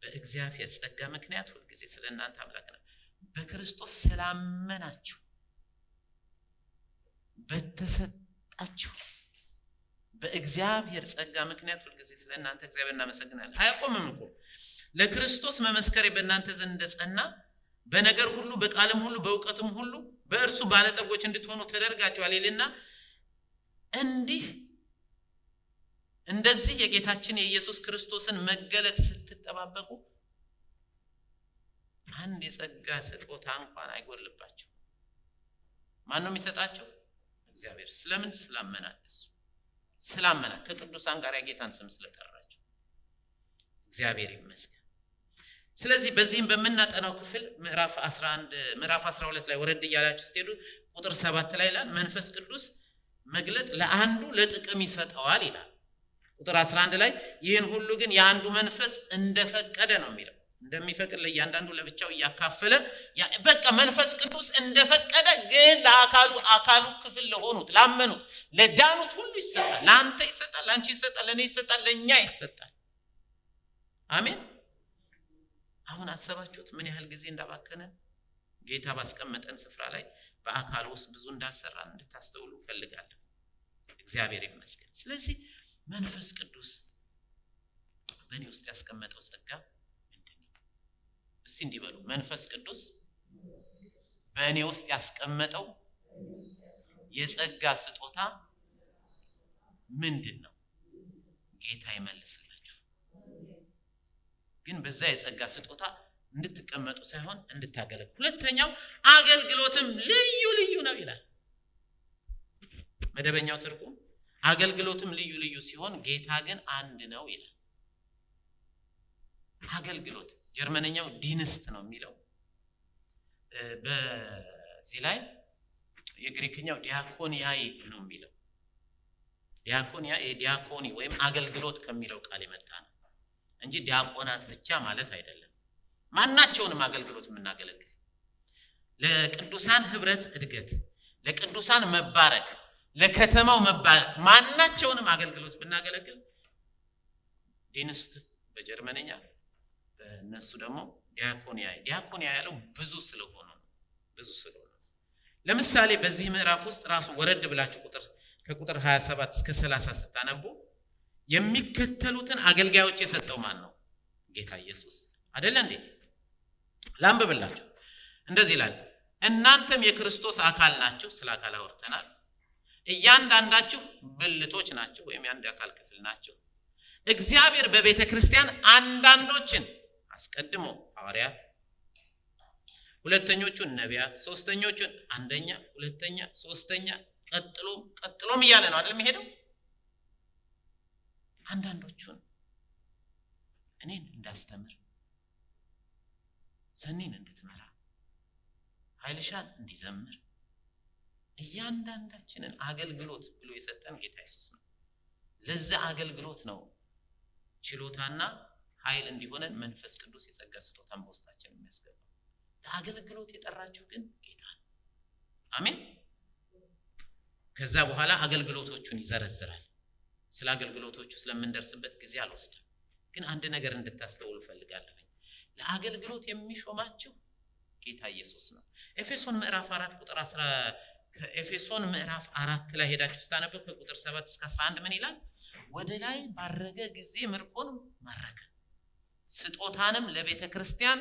Speaker 1: በእግዚአብሔር ጸጋ ምክንያት ሁልጊዜ ስለእናንተ አምላክ ነው። በክርስቶስ ስላመናችሁ በተሰጣችሁ በእግዚአብሔር ጸጋ ምክንያት ሁልጊዜ ስለእናንተ እግዚአብሔር እናመሰግናለን። አያቆምም እኮ ለክርስቶስ መመስከሬ በእናንተ ዘንድ እንደጸና በነገር ሁሉ በቃልም ሁሉ በእውቀትም ሁሉ በእርሱ ባለጠጎች እንድትሆኑ ተደርጋችኋል ይልና እንደዚህ የጌታችን የኢየሱስ ክርስቶስን መገለጥ ስትጠባበቁ አንድ የጸጋ ስጦታ እንኳን አይጎልባችሁ። ማን ነው የሚሰጣቸው? እግዚአብሔር። ስለምን? ስላመናችሁ ከቅዱሳን ጋር የጌታን ስም ስለጠራችሁ እግዚአብሔር ይመስገን። ስለዚህ በዚህም በመናጠናው ክፍል ምዕራፍ 12 ላይ ወረድ እያላችሁ ስትሄዱ ቁጥር 7 ላይ ይላል መንፈስ ቅዱስ መግለጥ ለአንዱ ለጥቅም ይሰጠዋል ይላል። ቁጥር 11 ላይ ይህን ሁሉ ግን የአንዱ መንፈስ እንደፈቀደ ነው የሚለው። እንደሚፈቅድ ለእያንዳንዱ ለብቻው እያካፈለ በቃ መንፈስ ቅዱስ እንደፈቀደ ግን ለአካሉ ክፍል ለሆኑት ላመኑት ለዳኑት ሁሉ ይሰጣል። ለአንተ ይሰጣል፣ ለአንቺ ይሰጣል፣ ለእኔ ይሰጣል፣ ለእኛ ይሰጣል። አሜን። አሁን አሰባችሁት ምን ያህል ጊዜ እንዳባከነ? ጌታ ባስቀመጠን ስፍራ ላይ በአካል ውስጥ ብዙ እንዳልሰራን እንድታስተውሉ ፈልጋለሁ። እግዚአብሔር ይመስገን። ስለዚህ መንፈስ ቅዱስ በእኔ ውስጥ ያስቀመጠው ጸጋ ምንድን ነው? እስቲ እንዲበሉ መንፈስ ቅዱስ በእኔ ውስጥ ያስቀመጠው የጸጋ ስጦታ ምንድን ነው? ጌታ ይመልስላችሁ። ግን በዛ የጸጋ ስጦታ እንድትቀመጡ ሳይሆን እንድታገለግሉ። ሁለተኛው አገልግሎትም ልዩ ልዩ ነው ይላል። መደበኛው ትርጉም አገልግሎትም ልዩ ልዩ ሲሆን ጌታ ግን አንድ ነው ይላል። አገልግሎት ጀርመንኛው ዲንስት ነው የሚለው። በዚህ ላይ የግሪክኛው ዲያኮኒያይ ነው የሚለው። ዲያኮኒ ወይም አገልግሎት ከሚለው ቃል የመጣ ነው እንጂ ዲያቆናት ብቻ ማለት አይደለም። ማናቸውንም አገልግሎት የምናገለግል ለቅዱሳን ህብረት እድገት፣ ለቅዱሳን መባረክ፣ ለከተማው መባረክ ማናቸውንም አገልግሎት ብናገለግል ዲንስት በጀርመንኛ፣ በእነሱ ደግሞ ዲያኮኒያ ያለው ብዙ ስለሆነ ለምሳሌ በዚህ ምዕራፍ ውስጥ ራሱ ወረድ ብላችሁ ከቁጥር 27 እስከ 30 ስታነቡ የሚከተሉትን አገልጋዮች የሰጠው ማን ነው? ጌታ ኢየሱስ አይደለ እንዴ? ላንብብላችሁ። እንደዚህ ይላል፣ እናንተም የክርስቶስ አካል ናችሁ። ስለ አካል አወርተናል። እያንዳንዳችሁ ብልቶች ናችሁ ወይም የአንድ አካል ክፍል ናችሁ። እግዚአብሔር በቤተ ክርስቲያን አንዳንዶችን አስቀድሞ ሐዋርያት፣ ሁለተኞቹን ነቢያት፣ ሶስተኞቹን አንደኛ፣ ሁለተኛ፣ ሶስተኛ ቀጥሎም እያለ ነው አይደል የሚሄደው። አንዳንዶቹን እኔን እንዳስተምር፣ ሰኒን እንድትመራ፣ ኃይልሻን እንዲዘምር፣ እያንዳንዳችንን አገልግሎት ብሎ የሰጠን ጌታ ኢየሱስ ነው። ለዛ አገልግሎት ነው ችሎታና ኃይል እንዲሆነን መንፈስ ቅዱስ የጸጋ ስጦታን በውስጣችን የሚያስገባው። ለአገልግሎት የጠራችሁ ግን ጌታ ነው። አሜን። ከዛ በኋላ አገልግሎቶቹን ይዘረዝራል። ስለ አገልግሎቶቹ ስለምንደርስበት ጊዜ አልወስድም። ግን አንድ ነገር እንድታስተውሉ ፈልጋለሁ። ለአገልግሎት የሚሾማችሁ ጌታ ኢየሱስ ነው። ኤፌሶን ምዕራፍ 4 ላይ ሄዳችሁ ስታነበቡ ከቁጥር 7 እስከ 11 ምን ይላል? ወደ ላይ ባረገ ጊዜ ምርኮን ማረከ፣ ስጦታንም ለቤተ ክርስቲያን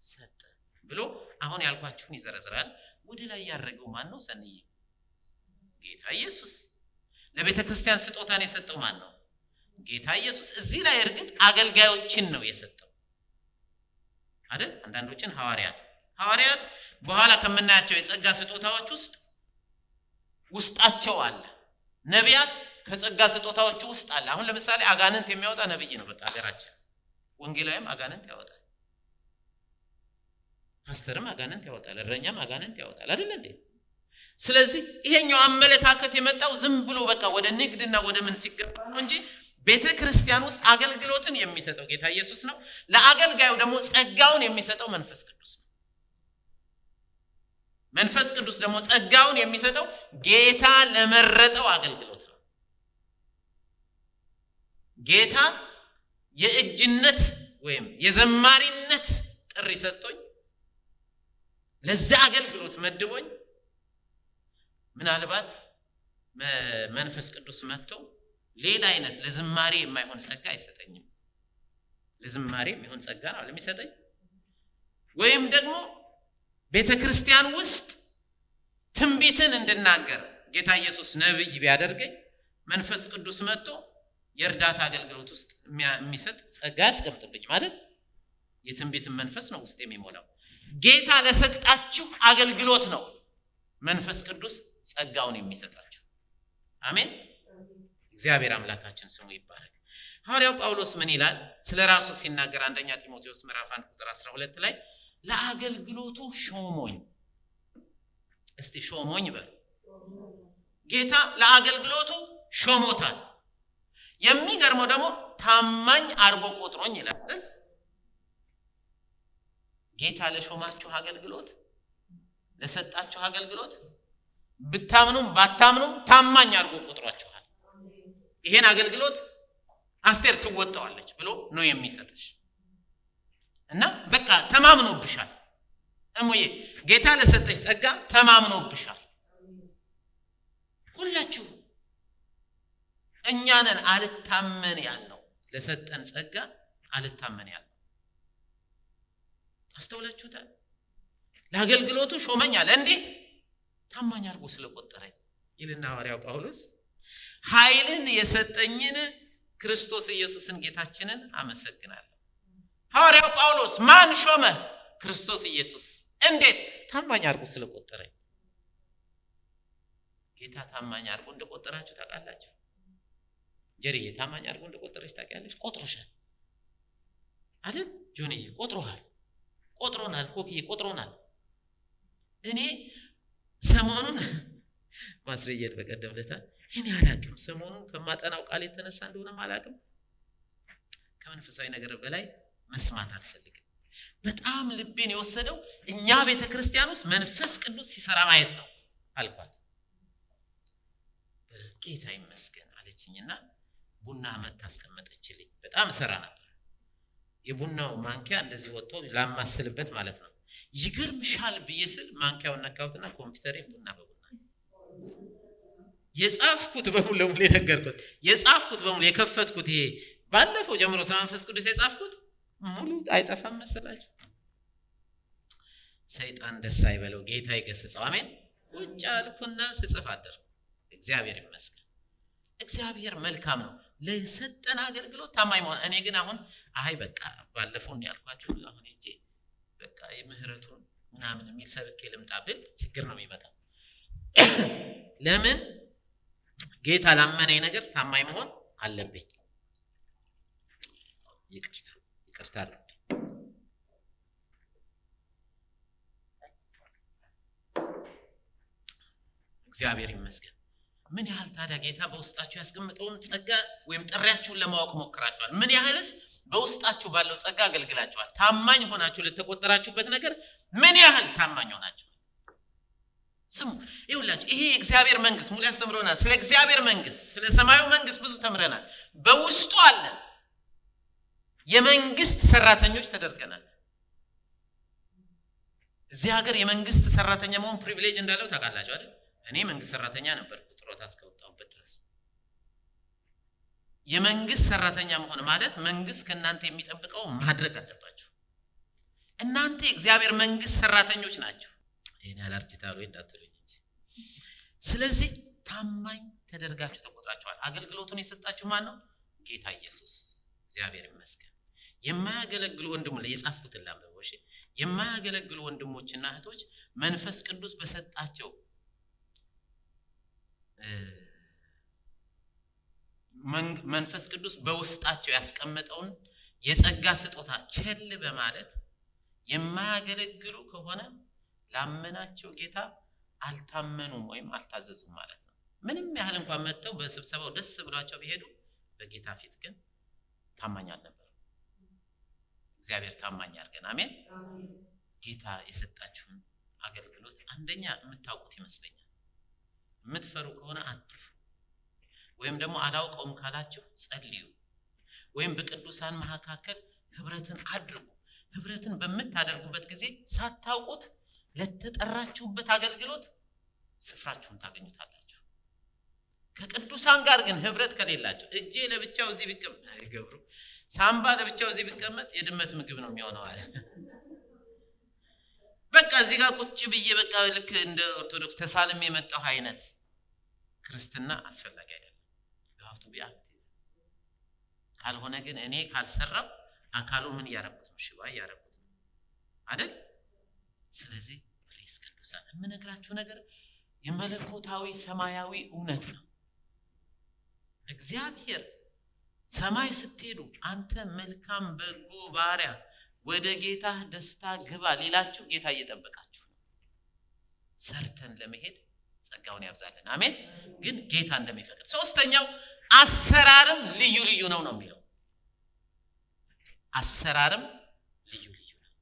Speaker 1: ሰጠ ብሎ አሁን ያልኳችሁን ይዘረዝራል። ወደ ላይ ያረገው ማን ነው? ሰንዬ ጌታ ኢየሱስ። ለቤተ ክርስቲያን ስጦታን የሰጠው ማን ነው? ጌታ ኢየሱስ። እዚህ ላይ እርግጥ አገልጋዮችን ነው የሰጠው አይደል? አንዳንዶችን ሐዋርያት በኋላ ከምናያቸው የጸጋ ስጦታዎች ውስጥ ውስጣቸው አለ። ነቢያት ከጸጋ ስጦታዎቹ ውስጥ አለ። አሁን ለምሳሌ አጋንንት የሚያወጣ ነብይ ነው በቃ ሀገራችን። ወንጌላዊም አጋንንት ያወጣል፣ ፓስተርም አጋንንት ያወጣል፣ እረኛም አጋንንት ያወጣል አይደል እንዴ? ስለዚህ ይሄኛው አመለካከት የመጣው ዝም ብሎ በቃ ወደ ንግድና ወደ ምን ሲገባ ነው እንጂ ቤተክርስቲያን ውስጥ አገልግሎትን የሚሰጠው ጌታ ኢየሱስ ነው። ለአገልጋዩ ደግሞ ጸጋውን የሚሰጠው መንፈስ ቅዱስ ነው። መንፈስ ቅዱስ ደግሞ ጸጋውን የሚሰጠው ጌታ ለመረጠው አገልግሎት ነው። ጌታ የእጅነት ወይም የዘማሪነት ጥሪ ሰጥቶኝ ለዛ አገልግሎት መድቦኝ ምናልባት መንፈስ ቅዱስ መጥቶ ሌላ አይነት ለዝማሬ የማይሆን ጸጋ አይሰጠኝም። ለዝማሬ የሚሆን ጸጋ ነው ለሚሰጠኝ። ወይም ደግሞ ቤተክርስቲያን ውስጥ ትንቢትን እንድናገር ጌታ ኢየሱስ ነብይ ቢያደርገኝ መንፈስ ቅዱስ መጥቶ የእርዳታ አገልግሎት ውስጥ የሚሰጥ ጸጋ ያስቀምጥብኝ ማለት የትንቢትን መንፈስ ነው ውስጥ የሚሞላው። ጌታ ለሰጣችሁ አገልግሎት ነው መንፈስ ቅዱስ ጸጋውን የሚሰጣችሁ። አሜን። እግዚአብሔር አምላካችን ስሙ ይባረክ። ሐዋርያው ጳውሎስ ምን ይላል ስለ ራሱ ሲናገር አንደኛ ጢሞቴዎስ ምዕራፍ 1 ቁጥር 12 ላይ ለአገልግሎቱ ሾሞኝ። እስቲ ሾሞኝ በሉ። ጌታ ለአገልግሎቱ ሾሞታል። የሚገርመው ደግሞ ታማኝ አርጎ ቆጥሮኝ ይላል። ጌታ ለሾማችሁ አገልግሎት ለሰጣችሁ አገልግሎት ብታምኑም ባታምኑም ታማኝ አርጎ ቆጥሯችኋል። ይሄን አገልግሎት አስቴር ትወጣዋለች ብሎ ነው የሚሰጥሽ እና በቃ ተማምኖብሻል። እሙዬ ጌታ ለሰጠሽ ጸጋ ተማምኖብሻል። ሁላችሁ እኛንን አልታመን ያልነው ለሰጠን ጸጋ አልታመን ያልነው አስተውላችሁታል። ለአገልግሎቱ ሾመኛል እንዴት ታማኝ አርጎ ስለቆጠረኝ ይልና ሐዋርያው ጳውሎስ ኃይልን የሰጠኝን ክርስቶስ ኢየሱስን ጌታችንን አመሰግናለሁ። ሐዋርያው ጳውሎስ ማን ሾመ? ክርስቶስ ኢየሱስ። እንዴት? ታማኝ አርጎ ስለቆጠረኝ። ጌታ ታማኝ አርጎ እንደቆጠራችሁ ታውቃላችሁ። ጀሪዬ ታማኝ አርጎ እንደቆጠረች ታውቂያለሽ? ቆጥሮሻል አይደል? ጆኒዬ ቆጥሮሃል፣ ቆጥሮናል፣ ኮክዬ ቆጥሮናል። እኔ ሰሞኑን ማስረየት በቀደም ለታ እኔ አላቅም ሰሞኑን ከማጠናው ቃል የተነሳ እንደሆነ አላቅም ከመንፈሳዊ ነገር በላይ መስማት አልፈልግም። በጣም ልቤን የወሰደው እኛ ቤተክርስቲያን ውስጥ መንፈስ ቅዱስ ሲሰራ ማየት ነው አልኳት። ጌታ ይመስገን አለችኝና ቡና መታስቀመጠችልኝ። በጣም ሰራ ነበር። የቡናው ማንኪያ እንደዚህ ወጥቶ ላማስልበት ማለት ነው። ይገርምሻል ብዬ ስል ማንኪያውን ነካሁትና ኮምፒውተሬ ቡና በቡና የጻፍኩት በሙሉ ለሙሉ የነገርኩት የጻፍኩት በሙሉ የከፈትኩት ይሄ ባለፈው ጀምሮ ስለ መንፈስ ቅዱስ የጻፍኩት ሙሉ አይጠፋም መሰላችሁ። ሰይጣን ደስ አይበለው፣ ጌታ ይገስጸው። አሜን። ቁጭ አልኩና ስጽፍ አደርኩ። እግዚአብሔር ይመስገን። እግዚአብሔር መልካም ነው። ለሰጠን አገልግሎት ታማኝ መሆን። እኔ ግን አሁን በቃ ባለፈው ነው ያልኳችሁ። አሁን እጄ በቃ የምህረቱን ምናምን የሚል ሰብኬ ልምጣ ብል ችግር ነው የሚመጣው። ለምን? ጌታ ላመነኝ ነገር ታማኝ መሆን አለብኝ። ይቅርታ አለ። እግዚአብሔር ይመስገን። ምን ያህል ታዲያ ጌታ በውስጣችሁ ያስቀምጠውን ጸጋ ወይም ጥሪያችሁን ለማወቅ ሞክራችኋል? ምን ያህልስ በውስጣችሁ ባለው ጸጋ አገልግላችኋል? ታማኝ ሆናችሁ ለተቆጠራችሁበት ነገር ምን ያህል ታማኝ ሆናችሁ? ስሙ ይውላችሁ፣ ይሄ የእግዚአብሔር መንግስት ሙሉ ያስተምረናል። ስለ እግዚአብሔር መንግስት፣ ስለ ሰማዩ መንግስት ብዙ ተምረናል። በውስጡ አለ የመንግስት ሰራተኞች ተደርገናል። እዚህ ሀገር የመንግስት ሰራተኛ መሆን ፕሪቪሌጅ እንዳለው ታውቃላችሁ አይደል? እኔ መንግስት ሰራተኛ ነበርኩ ጥሮታ እስከወጣሁበት ድረስ። የመንግስት ሰራተኛ መሆን ማለት መንግስት ከእናንተ የሚጠብቀው ማድረግ አለባችሁ። እናንተ የእግዚአብሔር መንግስት ሰራተኞች ናቸው። ይሄን ያላርጅታሉ እንዳትሉኝ እንጂ። ስለዚህ ታማኝ ተደርጋችሁ ተቆጥራችኋል። አገልግሎቱን የሰጣችሁ ማን ነው? ጌታ ኢየሱስ። እግዚአብሔር ይመስገን። የማያገለግሉ ወንድሞች የጻፍኩትን ላምበው። እሺ፣ የማያገለግሉ ወንድሞችና እህቶች መንፈስ ቅዱስ በሰጣቸው መንፈስ ቅዱስ በውስጣቸው ያስቀመጠውን የጸጋ ስጦታ ቸል በማለት የማያገለግሉ ከሆነ ላመናቸው ጌታ አልታመኑም ወይም አልታዘዙም ማለት ነው። ምንም ያህል እንኳን መጥተው በስብሰባው ደስ ብሏቸው ቢሄዱ በጌታ ፊት ግን ታማኝ አልነበሩ። እግዚአብሔር ታማኝ ያርገን። አሜን። ጌታ የሰጣችሁን አገልግሎት አንደኛ የምታውቁት ይመስለኛል። የምትፈሩ ከሆነ አትፍሩ፣ ወይም ደግሞ አላውቀውም ካላችሁ ጸልዩ፣ ወይም በቅዱሳን መካከል ህብረትን አድርጉ። ህብረትን በምታደርጉበት ጊዜ ሳታውቁት ለተጠራችሁበት አገልግሎት ስፍራችሁን ታገኙታላችሁ። ከቅዱሳን ጋር ግን ህብረት ከሌላችሁ እጄ ለብቻው እዚህ ቢቀመጥ ይገብሩ ሳምባ ለብቻው እዚህ ቢቀመጥ የድመት ምግብ ነው የሚሆነው አለ። በቃ እዚህ ጋር ቁጭ ብዬ በቃ ልክ እንደ ኦርቶዶክስ ተሳልም የመጣው አይነት ክርስትና አስፈላጊ አይደለም። ሀፍቱ ቢያት ካልሆነ ግን እኔ ካልሰራው አካሉ ምን ያረኩት ነው? ሽባ ያረኩት ነው አይደል? ስለዚህ ፕሊስ ቅዱሳን የምነግራችሁ ነገር የመለኮታዊ ሰማያዊ እውነት ነው። እግዚአብሔር ሰማይ ስትሄዱ አንተ መልካም በጎ ባሪያ ወደ ጌታ ደስታ ግባ ሊላችሁ ጌታ እየጠበቃችሁ ነው። ሰርተን ለመሄድ ጸጋውን ያብዛልን። አሜን። ግን ጌታ እንደሚፈቅድ ሶስተኛው አሰራርም ልዩ ልዩ ነው የሚለው። አሰራርም ልዩ ልዩ ነው።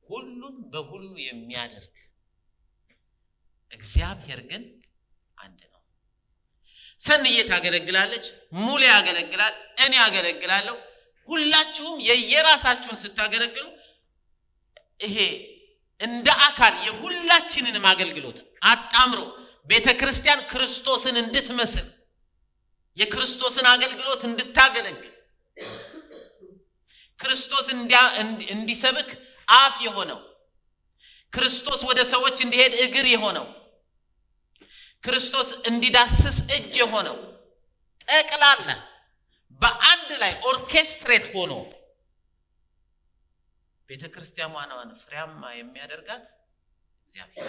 Speaker 1: ሁሉን በሁሉ የሚያደርግ እግዚአብሔር ግን አንድ ነው። ሰንዬ ታገለግላለች፣ ሙሌ ያገለግላል፣ እኔ ያገለግላለሁ። ሁላችሁም የየራሳችሁን ስታገለግሉ ይሄ እንደ አካል የሁላችንንም አገልግሎት አጣምሮ ቤተክርስቲያን ክርስቶስን እንድትመስል የክርስቶስን አገልግሎት እንድታገለግል ክርስቶስ እንዲሰብክ አፍ የሆነው ክርስቶስ ወደ ሰዎች እንዲሄድ እግር የሆነው ክርስቶስ እንዲዳስስ እጅ የሆነው ጠቅላላ በአንድ ላይ ኦርኬስትሬት ሆኖ ቤተክርስቲያኗን ፍሬያማ የሚያደርጋት እግዚአብሔር።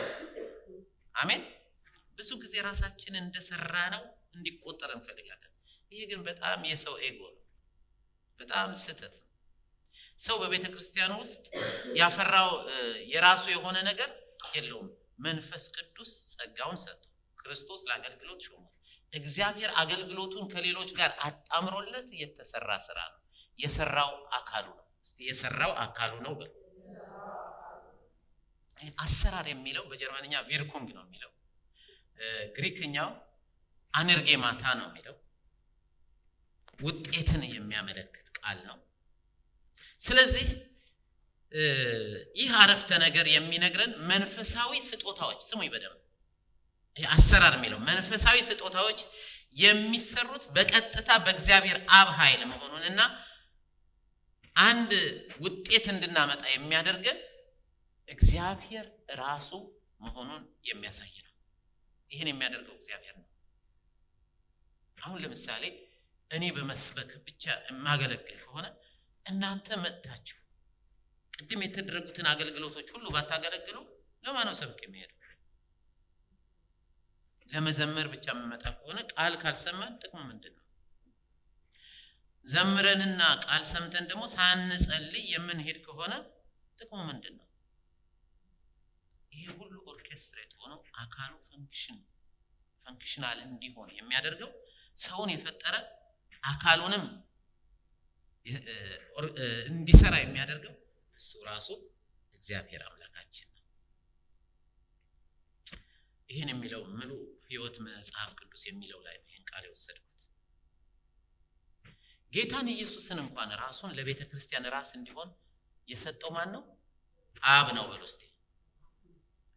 Speaker 1: አሜን። ብዙ ጊዜ ራሳችንን እንደሰራ ነው እንዲቆጠር እንፈልጋለን። ይሄ ግን በጣም የሰው ኤጎ ነው፣ በጣም ስህተት ነው። ሰው በቤተክርስቲያን ውስጥ ያፈራው የራሱ የሆነ ነገር የለውም። መንፈስ ቅዱስ ጸጋውን ሰጥቶ ክርስቶስ ለአገልግሎት ሾሞ እግዚአብሔር አገልግሎቱን ከሌሎች ጋር አጣምሮለት የተሰራ ስራ ነው። የሰራው አካሉ ነው። እስቲ የሰራው አካሉ ነው በሉ። አሰራር የሚለው በጀርመንኛ ቪርኩንግ ነው የሚለው፣ ግሪክኛው አነርጌማታ ነው የሚለው። ውጤትን የሚያመለክት ቃል ነው። ስለዚህ ይህ አረፍተ ነገር የሚነግረን መንፈሳዊ ስጦታዎች ስሙኝ በደንብ። ይህ አሰራር የሚለው መንፈሳዊ ስጦታዎች የሚሰሩት በቀጥታ በእግዚአብሔር አብ ኃይል መሆኑንና አንድ ውጤት እንድናመጣ የሚያደርገን እግዚአብሔር ራሱ መሆኑን የሚያሳይ ነው። ይህን የሚያደርገው እግዚአብሔር ነው። አሁን ለምሳሌ እኔ በመስበክ ብቻ የማገለግል ከሆነ እናንተ መጥታችሁ ቅድም የተደረጉትን አገልግሎቶች ሁሉ ባታገለግሉ ለማን ነው ሰብክ የሚሄደው? ለመዘመር ብቻ የምመጣ ከሆነ ቃል ካልሰማን ጥቅሙ ምንድነው? ዘምረንና ቃል ሰምተን ደግሞ ሳንጸልይ የምንሄድ ከሆነ ጥቅሙ ምንድነው? ይሄ ሁሉ ኦርኬስትሬት ሆኖ አካሉ ፈንክሽናል እንዲሆን የሚያደርገው ሰውን የፈጠረ አካሉንም እንዲሰራ የሚያደርገው እሱ ራሱ እግዚአብሔር አምላካችን ነው። ይህን የሚለው ሙሉ ሕይወት መጽሐፍ ቅዱስ የሚለው ላይ ይህን ቃል የወሰድኩት ጌታን ኢየሱስን እንኳን ራሱን ለቤተ ክርስቲያን ራስ እንዲሆን የሰጠው ማን ነው? አብ ነው። በውስጤ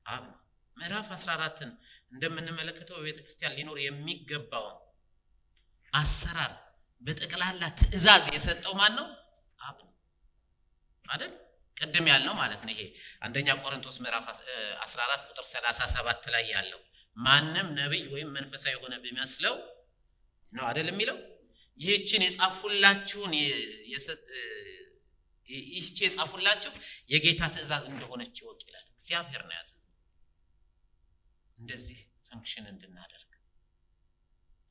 Speaker 1: አብ ነው። ምዕራፍ 14ን እንደምንመለከተው በቤተ ክርስቲያን ሊኖር የሚገባው አሰራር በጠቅላላ ትእዛዝ የሰጠው ማን ነው? አብ ነው አይደል? ቅድም ያልነው ማለት ነው። ይሄ አንደኛ ቆሮንቶስ ምዕራፍ 14 ቁጥር 37 ላይ ያለው ማንም ነብይ ወይም መንፈሳዊ የሆነ ቢመስለው ነው አይደል የሚለው። ይህችን የጻፉላችሁን ይህች የጻፉላችሁ የጌታ ትእዛዝ እንደሆነች ይወቅ ይላል። እግዚአብሔር ነው ያዘዘው። እንደዚህ ፈንክሽን እንድናደርግ።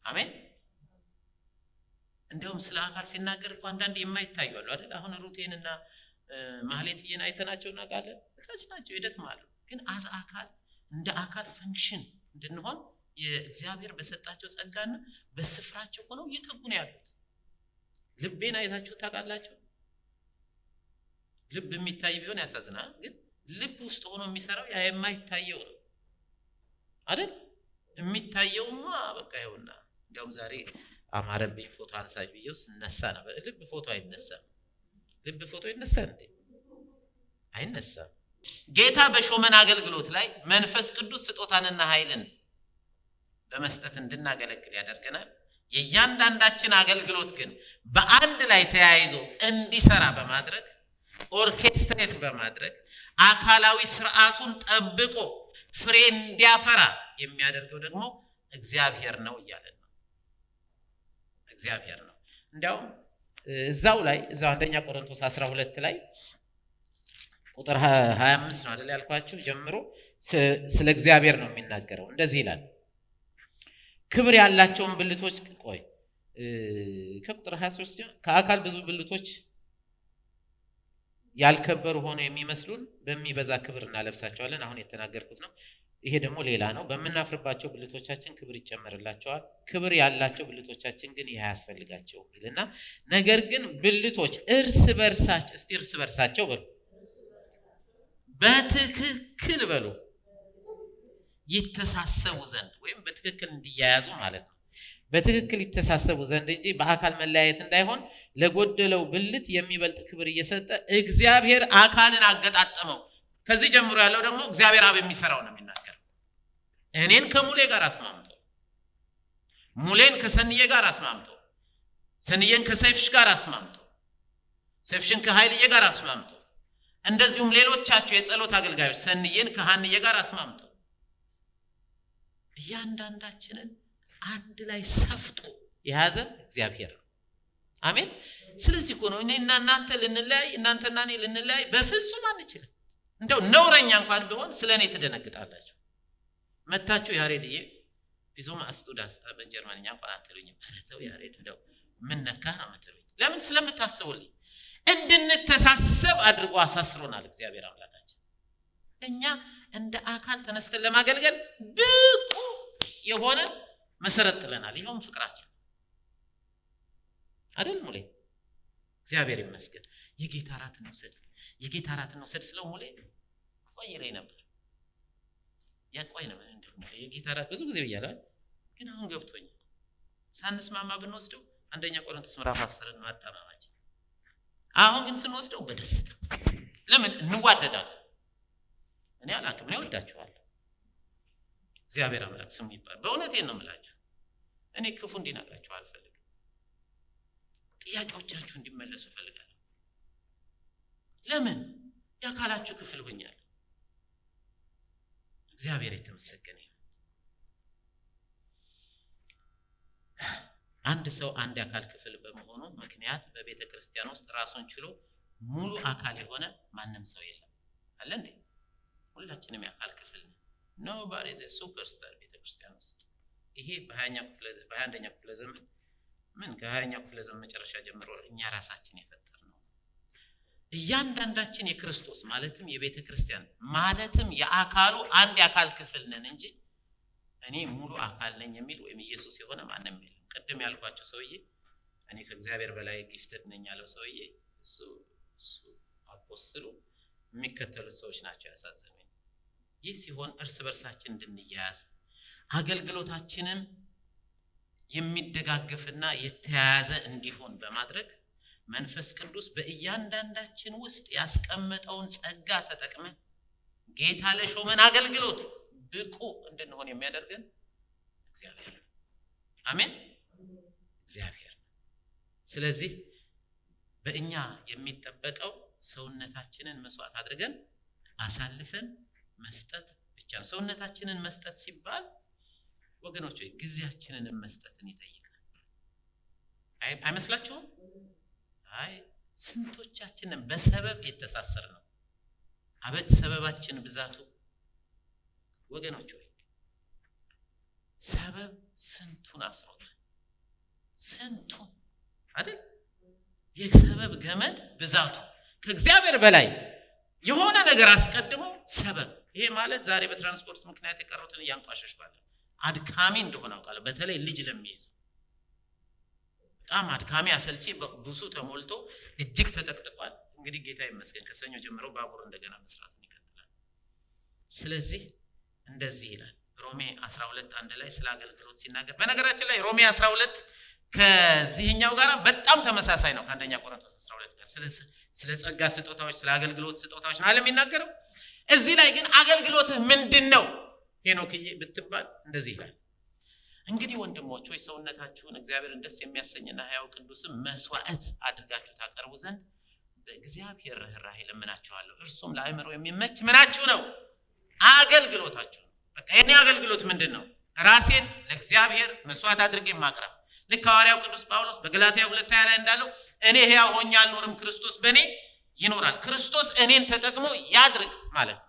Speaker 1: አሜን። እንዲያውም ስለ አካል ሲናገር እኮ አንዳንድ የማይታዩ አሉ አይደል? አሁን ሩቴንና ማህሌትዬን አይተናቸው እናውቃለን። ታች ናቸው፣ ይደክማሉ። ግን አዝ አካል እንደ አካል ፈንክሽን እንድንሆን የእግዚአብሔር በሰጣቸው ጸጋና በስፍራቸው ሆነው እየተጉ ነው ያሉት። ልቤን አይታችሁ ታውቃላችሁ? ልብ የሚታይ ቢሆን ያሳዝናል። ግን ልብ ውስጥ ሆኖ የሚሰራው ያ የማይታየው ነው አይደል? የሚታየውማ በቃ ይኸውና። እንዲያውም ዛሬ አማረብኝ ፎቶ አንሳኝ ብዬው ስነሳ ነበር። ልብ ፎቶ አይነሳም። ልብ ፎቶ ይነሳል እንዴ? አይነሳም። ጌታ በሾመን አገልግሎት ላይ መንፈስ ቅዱስ ስጦታንና ኃይልን በመስጠት እንድናገለግል ያደርገናል። የእያንዳንዳችን አገልግሎት ግን በአንድ ላይ ተያይዞ እንዲሰራ በማድረግ ኦርኬስትሬት በማድረግ አካላዊ ስርዓቱን ጠብቆ ፍሬ እንዲያፈራ የሚያደርገው ደግሞ እግዚአብሔር ነው እያለን ነው። እግዚአብሔር ነው። እንዲያውም እዛው አንደኛ ቆሮንቶስ 12 ላይ ቁጥር 25 ነው አይደል ያልኳችሁ ጀምሮ ስለ እግዚአብሔር ነው የሚናገረው። እንደዚህ ይላል፣ ክብር ያላቸውን ብልቶች ከቁጥር 23 ከአካል ብዙ ብልቶች ያልከበሩ ሆነው የሚመስሉን በሚበዛ ክብር እናለብሳቸዋለን። አሁን የተናገርኩት ነው። ይሄ ደግሞ ሌላ ነው። በምናፍርባቸው ብልቶቻችን ክብር ይጨመርላቸዋል። ክብር ያላቸው ብልቶቻችን ግን ይህ አያስፈልጋቸውም ይልና፣ ነገር ግን ብልቶች እርስ በርሳቸው በሉ፣ በትክክል በሉ ይተሳሰቡ ዘንድ፣ ወይም በትክክል እንዲያያዙ ማለት ነው። በትክክል ይተሳሰቡ ዘንድ እንጂ በአካል መለያየት እንዳይሆን ለጎደለው ብልት የሚበልጥ ክብር እየሰጠ እግዚአብሔር አካልን አገጣጠመው። ከዚህ ጀምሮ ያለው ደግሞ እግዚአብሔር አብ የሚሰራው ነው የሚናገረው። እኔን ከሙሌ ጋር አስማምቶ፣ ሙሌን ከሰንዬ ጋር አስማምቶ፣ ሰንዬን ከሰይፍሽ ጋር አስማምቶ፣ ሰይፍሽን ከኃይልዬ ጋር አስማምቶ፣ እንደዚሁም ሌሎቻችሁ የጸሎት አገልጋዮች ሰንዬን ከሃንዬ ጋር አስማምቶ እያንዳንዳችንን አንድ ላይ ሰፍቶ የያዘ እግዚአብሔር ነው። አሜን። ስለዚህ እኮ ነው እኔና እናንተ ልንለያይ፣ እናንተና እኔ ልንለያይ በፍጹም አንችልም። እንደው ነውረኛ እንኳን ቢሆን ስለኔ ትደነግጣላችሁ። መታችሁ ያሬድዬ ቢዞማ አስቱዳስ በጀርመንኛ እንኳን አትሉኝም። አረተው ያሬድ እንደው ምን ነካ ነው የምትሉኝ? ለምን? ስለምታስቡልኝ። እንድንተሳሰብ አድርጎ አሳስሮናል እግዚአብሔር አምላካችን። እኛ እንደ አካል ተነስተን ለማገልገል ብቁ የሆነ መሰረት ጥለናል። ይኸውም ፍቅራችን አይደል ሙሌ? እግዚአብሔር ይመስገን። የጌታ እራትን እንውሰድ ስለው ሙሌ ቆይ ላይ ነበር። ያቆይ ነው የጌታ እራት ብዙ ጊዜ ብያለሁ፣ ግን አሁን ገብቶኛል። ሳንስማማ ብንወስደው አንደኛ ቆሮንቶስ ምዕራፍ 10 ማጣማማችን። አሁን ግን ስንወስደው በደስታ ለምን እንዋደዳለን? እኔ አላውቅም፣ እኔ ወዳችኋለሁ። እግዚአብሔር አምላክ ስሙ ይባል። በእውነቴን ነው የምላችሁ። እኔ ክፉ እንዲነግራችሁ አልፈልግም። ጥያቄዎቻችሁ እንዲመለሱ እፈልጋለሁ። ለምን? የአካላችሁ ክፍል ሆኛለሁ። እግዚአብሔር የተመሰገነ ይሁን። አንድ ሰው አንድ የአካል ክፍል በመሆኑ ምክንያት በቤተ ክርስቲያን ውስጥ ራሱን ችሎ ሙሉ አካል የሆነ ማንም ሰው የለም። አለ እንዴ? ሁላችንም የአካል ክፍል ነው። ኖባዲ ኢዝ ሱፐርስታር ቤተ ክርስቲያን ውስጥ። ይሄ በ21ኛው ክፍለ ዘመን ከ20ኛው ክፍለ ዘመን መጨረሻ ጀምሮ እኛ ራሳችን የፈጠርነው። እያንዳንዳችን የክርስቶስ ማለትም የቤተ ክርስቲያን ማለትም የአካሉ አንድ የአካል ክፍል ነን እንጂ እኔ ሙሉ አካል ነኝ የሚል ወይም ኢየሱስ የሆነ ማንም የለም። ቅድም ያልኳቸው ሰውዬ እኔ ከእግዚአብሔር በላይ ጊፍትድ ነኝ ያለው ሰውዬ እሱ አፖስትሉ የሚከተሉት ሰዎች ናቸው ያሳዘኑኝ። ይህ ሲሆን እርስ በርሳችን እንድንያያዝ አገልግሎታችንን የሚደጋገፍና የተያያዘ እንዲሆን በማድረግ መንፈስ ቅዱስ በእያንዳንዳችን ውስጥ ያስቀመጠውን ጸጋ ተጠቅመን ጌታ ለሾመን አገልግሎት ብቁ እንድንሆን የሚያደርገን እግዚአብሔር ነው። አሜን። እግዚአብሔር ነው። ስለዚህ በእኛ የሚጠበቀው ሰውነታችንን መስዋዕት አድርገን አሳልፈን መስጠት ብቻ ነው። ሰውነታችንን መስጠት ሲባል ወገኖች ሆይ ጊዜያችንን መስጠትን ይጠይቃል። አይመስላችሁም? ስንቶቻችንን በሰበብ የተሳሰር ነው። አበት ሰበባችን ብዛቱ ወገኖች ሆይ ሰበብ ስንቱን አስሮታል። ስንቱን አይደል? የሰበብ ገመድ ብዛቱ ከእግዚአብሔር በላይ የሆነ ነገር አስቀድሞ ሰበብ። ይሄ ማለት ዛሬ በትራንስፖርት ምክንያት የቀሩትን እያንቋሸሽ ባለ አድካሚ እንደሆነ አውቃለሁ። በተለይ ልጅ ለሚይዝ በጣም አድካሚ አሰልቺ፣ ብዙ ተሞልቶ እጅግ ተጠቅጥቋል። እንግዲህ ጌታ ይመስገን ከሰኞ ጀምሮ ባቡር እንደገና መስራቱን ይቀጥላል። ስለዚህ እንደዚህ ይላል ሮሜ 12 1 ላይ ስለ አገልግሎት ሲናገር፣ በነገራችን ላይ ሮሜ 12 ከዚህኛው ጋር በጣም ተመሳሳይ ነው ከአንደኛ ቆሮንቶስ 12 ጋር ስለ ጸጋ ስጦታዎች፣ ስለ አገልግሎት ስጦታዎች ነው ዓለም የሚናገረው። እዚህ ላይ ግን አገልግሎትህ ምንድነው ሄኖክዬ ብትባል እንደዚህ ይላል። እንግዲህ ወንድሞች ሆይ ሰውነታችሁን እግዚአብሔርን ደስ የሚያሰኝና ሕያው ቅዱስም መስዋዕት አድርጋችሁ ታቀርቡ ዘንድ በእግዚአብሔር ርኅራኄ ለምናችኋለሁ። እርሱም ለአእምሮ የሚመች ምናችሁ ነው? አገልግሎታችሁ ነው። በቃ የኔ አገልግሎት ምንድነው? ራሴን ለእግዚአብሔር መስዋዕት አድርጌ ማቅረብ። ልክ ሐዋርያው ቅዱስ ጳውሎስ በገላትያ 2:20 ላይ እንዳለው እኔ ሕያው ሆኜ አልኖርም፣ ክርስቶስ በእኔ ይኖራል። ክርስቶስ እኔን ተጠቅሞ ያድርግ ማለት ነው።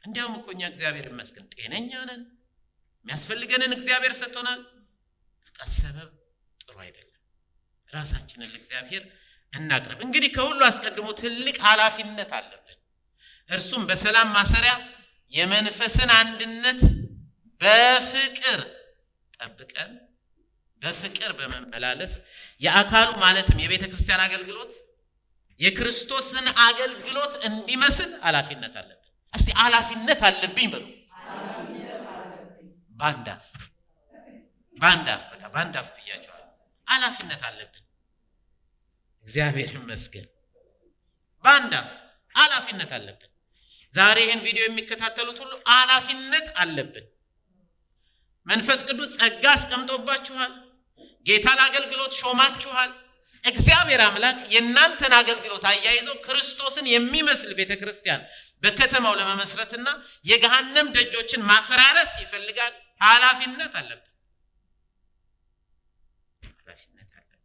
Speaker 1: እንዲያውም እኮ እኛ እግዚአብሔር ይመስገን ጤነኛ ነን። የሚያስፈልገንን እግዚአብሔር ሰጥቶናል። በቃ ሰበብ ጥሩ አይደለም። ራሳችንን ለእግዚአብሔር እናቅርብ። እንግዲህ ከሁሉ አስቀድሞ ትልቅ ኃላፊነት አለብን። እርሱም በሰላም ማሰሪያ የመንፈስን አንድነት በፍቅር ጠብቀን በፍቅር በመመላለስ የአካሉ ማለትም የቤተ ክርስቲያን አገልግሎት የክርስቶስን አገልግሎት እንዲመስል ኃላፊነት አለብን። እስቲ ኃላፊነት አለብኝ በሉ። ባንዳፍ በቃ ባንዳፍ ብያቸዋለሁ። ኃላፊነት አለብን። እግዚአብሔር ይመስገን። ባንዳፍ ኃላፊነት አለብን። ዛሬ ይህን ቪዲዮ የሚከታተሉት ሁሉ ኃላፊነት አለብን። መንፈስ ቅዱስ ጸጋ አስቀምጦባችኋል። ጌታ ለአገልግሎት ሾማችኋል። እግዚአብሔር አምላክ የእናንተን አገልግሎት አያይዞ ክርስቶስን የሚመስል ቤተክርስቲያን በከተማው ለመመስረትና የገሃነም ደጆችን ማፈራረስ ይፈልጋል። ኃላፊነት አለብን። ኃላፊነት አለብን።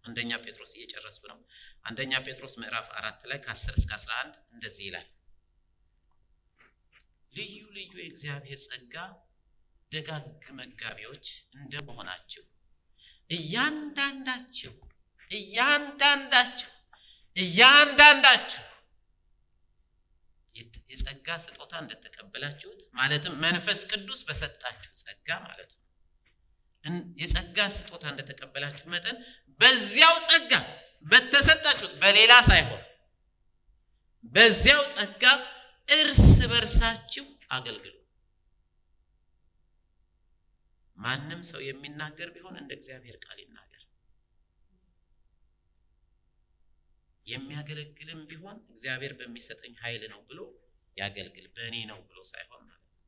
Speaker 1: አንደኛ ጴጥሮስ እየጨረስኩ ነው። አንደኛ ጴጥሮስ ምዕራፍ 4 ላይ ከ10 እስከ 11 እንደዚህ ይላል። ልዩ ልዩ የእግዚአብሔር ጸጋ ደጋግ መጋቢዎች እንደመሆናችሁ እያንዳንዳችሁ የጸጋ ስጦታ እንደተቀበላችሁት ማለትም መንፈስ ቅዱስ በሰጣችሁ ጸጋ ማለት ነው። የጸጋ ስጦታ እንደተቀበላችሁ መጠን በዚያው ጸጋ በተሰጣችሁት በሌላ ሳይሆን በዚያው ጸጋ እርስ በርሳችሁ አገልግሉ። ማንም ሰው የሚናገር ቢሆን እንደ እግዚአብሔር ቃል ይናገር፣ የሚያገለግልም ቢሆን እግዚአብሔር በሚሰጠኝ ኃይል ነው ብሎ ያገልግል፣ በእኔ ነው ብሎ ሳይሆን ማለት ነው።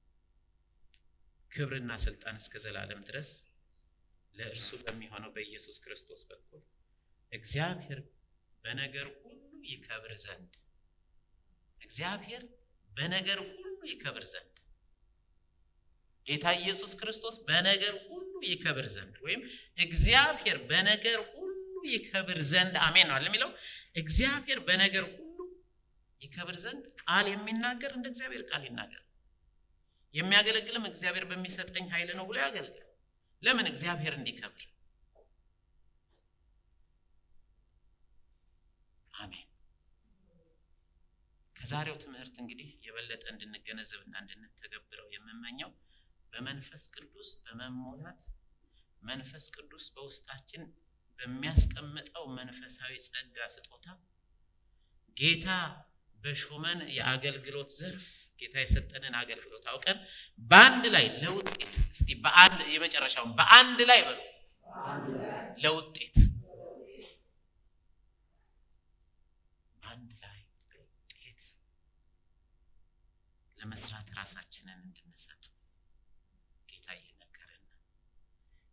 Speaker 1: ክብርና ስልጣን እስከ ዘላለም ድረስ ለእርሱ በሚሆነው በኢየሱስ ክርስቶስ በኩል እግዚአብሔር በነገር ሁሉ ይከብር ዘንድ ጌታ ኢየሱስ ክርስቶስ በነገር ሁሉ ይከብር ዘንድ ወይም እግዚአብሔር በነገር ሁሉ ይከብር ዘንድ አሜን ነው የሚለው። እግዚአብሔር በነገር ሁሉ ይከብር ዘንድ ቃል የሚናገር እንደ እግዚአብሔር ቃል ይናገር፣ የሚያገለግልም እግዚአብሔር በሚሰጠኝ ኃይል ነው ብሎ ያገልግል። ለምን? እግዚአብሔር እንዲከብር። አሜን። ከዛሬው ትምህርት እንግዲህ የበለጠ እንድንገነዘብና እንድንተገብረው የምመኘው በመንፈስ ቅዱስ በመሞላት መንፈስ ቅዱስ በውስጣችን በሚያስቀምጠው መንፈሳዊ ጸጋ ስጦታ ጌታ በሾመን የአገልግሎት ዘርፍ ጌታ የሰጠንን አገልግሎት አውቀን በአንድ ላይ ለውጤት እስቲ በአንድ የመጨረሻውን በአንድ ላይ በሉ ለውጤት ለመስራት ራሳችንን እንድንሰጥ ጌታ ይነገረን።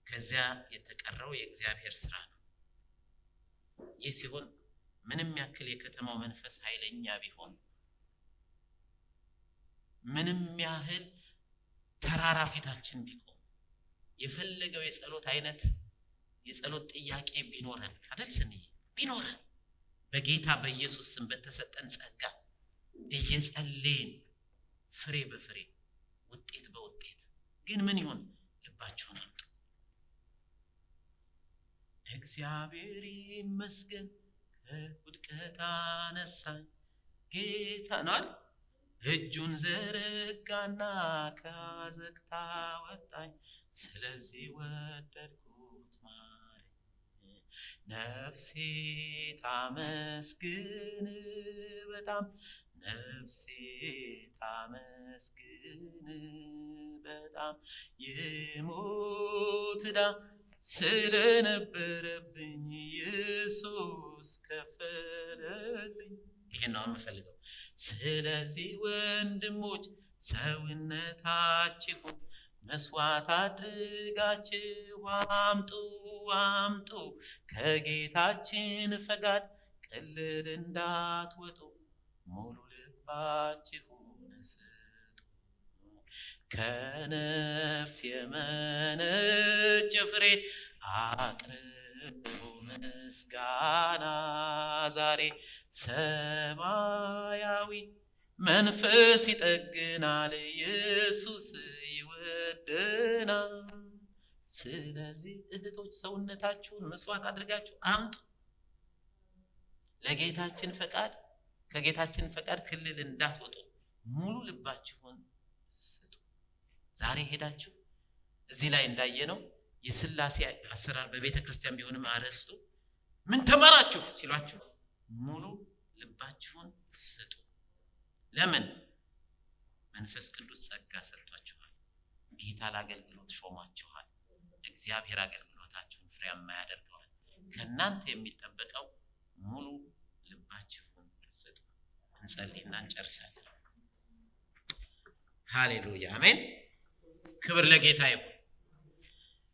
Speaker 1: ከዚያ የተቀረው የእግዚአብሔር ስራ ነው። ይህ ሲሆን ምንም ያክል የከተማው መንፈስ ኃይለኛ ቢሆን፣ ምንም ያህል ተራራ ፊታችን ቢቆም፣ የፈለገው የጸሎት አይነት የጸሎት ጥያቄ ቢኖረን አይደል ስንይ ቢኖረን በጌታ በኢየሱስ ስም በተሰጠን ጸጋ እየጸለይን ፍሬ በፍሬ ውጤት በውጤት ግን ምን ይሁን? ልባችሁን አምጡ። እግዚአብሔር ይመስገን ከውድቀት አነሳኝ ጌታ ነው። እጁን ዘረጋና ከአዘቅት አወጣኝ። ስለዚህ ወደድኩት ማረኝ። ነፍሴ ታመስግን በጣም ነፍሴ ታመስግን በጣም የሞት ዕዳ ስለነበረብኝ ኢየሱስ ከፈለልኝ። ይሄን ነው የምፈልገው። ስለዚህ ወንድሞች ሰውነታችሁን መስዋዕት አድርጋችሁ አምጡ አምጡ፣ ከጌታችን ፈቃድ ቅልል እንዳትወጡ ሙሉ ልባችሁን ስጡ። ከነፍስ የመነጨ ፍሬ አቅርቡ ምስጋና ዛሬ። ሰማያዊ መንፈስ ይጠግናል፣ ኢየሱስ ይወደናል። ስለዚህ እህቶች ሰውነታችሁን መስዋዕት አድርጋችሁ አምጡ፣ ለጌታችን ፈቃድ ከጌታችን ፈቃድ ክልል እንዳትወጡ ሙሉ ልባችሁን ስጡ። ዛሬ ሄዳችሁ እዚህ ላይ እንዳየነው የሥላሴ አሰራር በቤተ ክርስቲያን ቢሆንም አርዕስቱ ምን ተማራችሁ ሲሏችሁ ሙሉ ልባችሁን ስጡ። ለምን? መንፈስ ቅዱስ ጸጋ ሰጥቷችኋል። ጌታ ለአገልግሎት ሾሟችኋል። እግዚአብሔር አገልግሎታችሁን ፍሬያማ ያደርገዋል። ከእናንተ የሚጠበቀው ሙሉ ልባችሁን ስጡ። እንጸልይና እንጨርሳለን። ሃሌሉያ አሜን። ክብር ለጌታ ይሁን።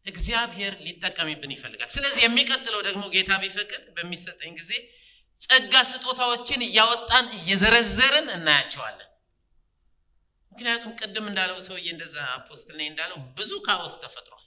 Speaker 1: እግዚአብሔር ሊጠቀምብን ይፈልጋል። ስለዚህ የሚቀጥለው ደግሞ ጌታ ቢፈቅድ በሚሰጠኝ ጊዜ ጸጋ ስጦታዎችን እያወጣን እየዘረዘርን እናያቸዋለን። ምክንያቱም ቅድም እንዳለው ሰውዬ እንደዛ አፖስትል ነኝ እንዳለው ብዙ ካኦስ ተፈጥሯል።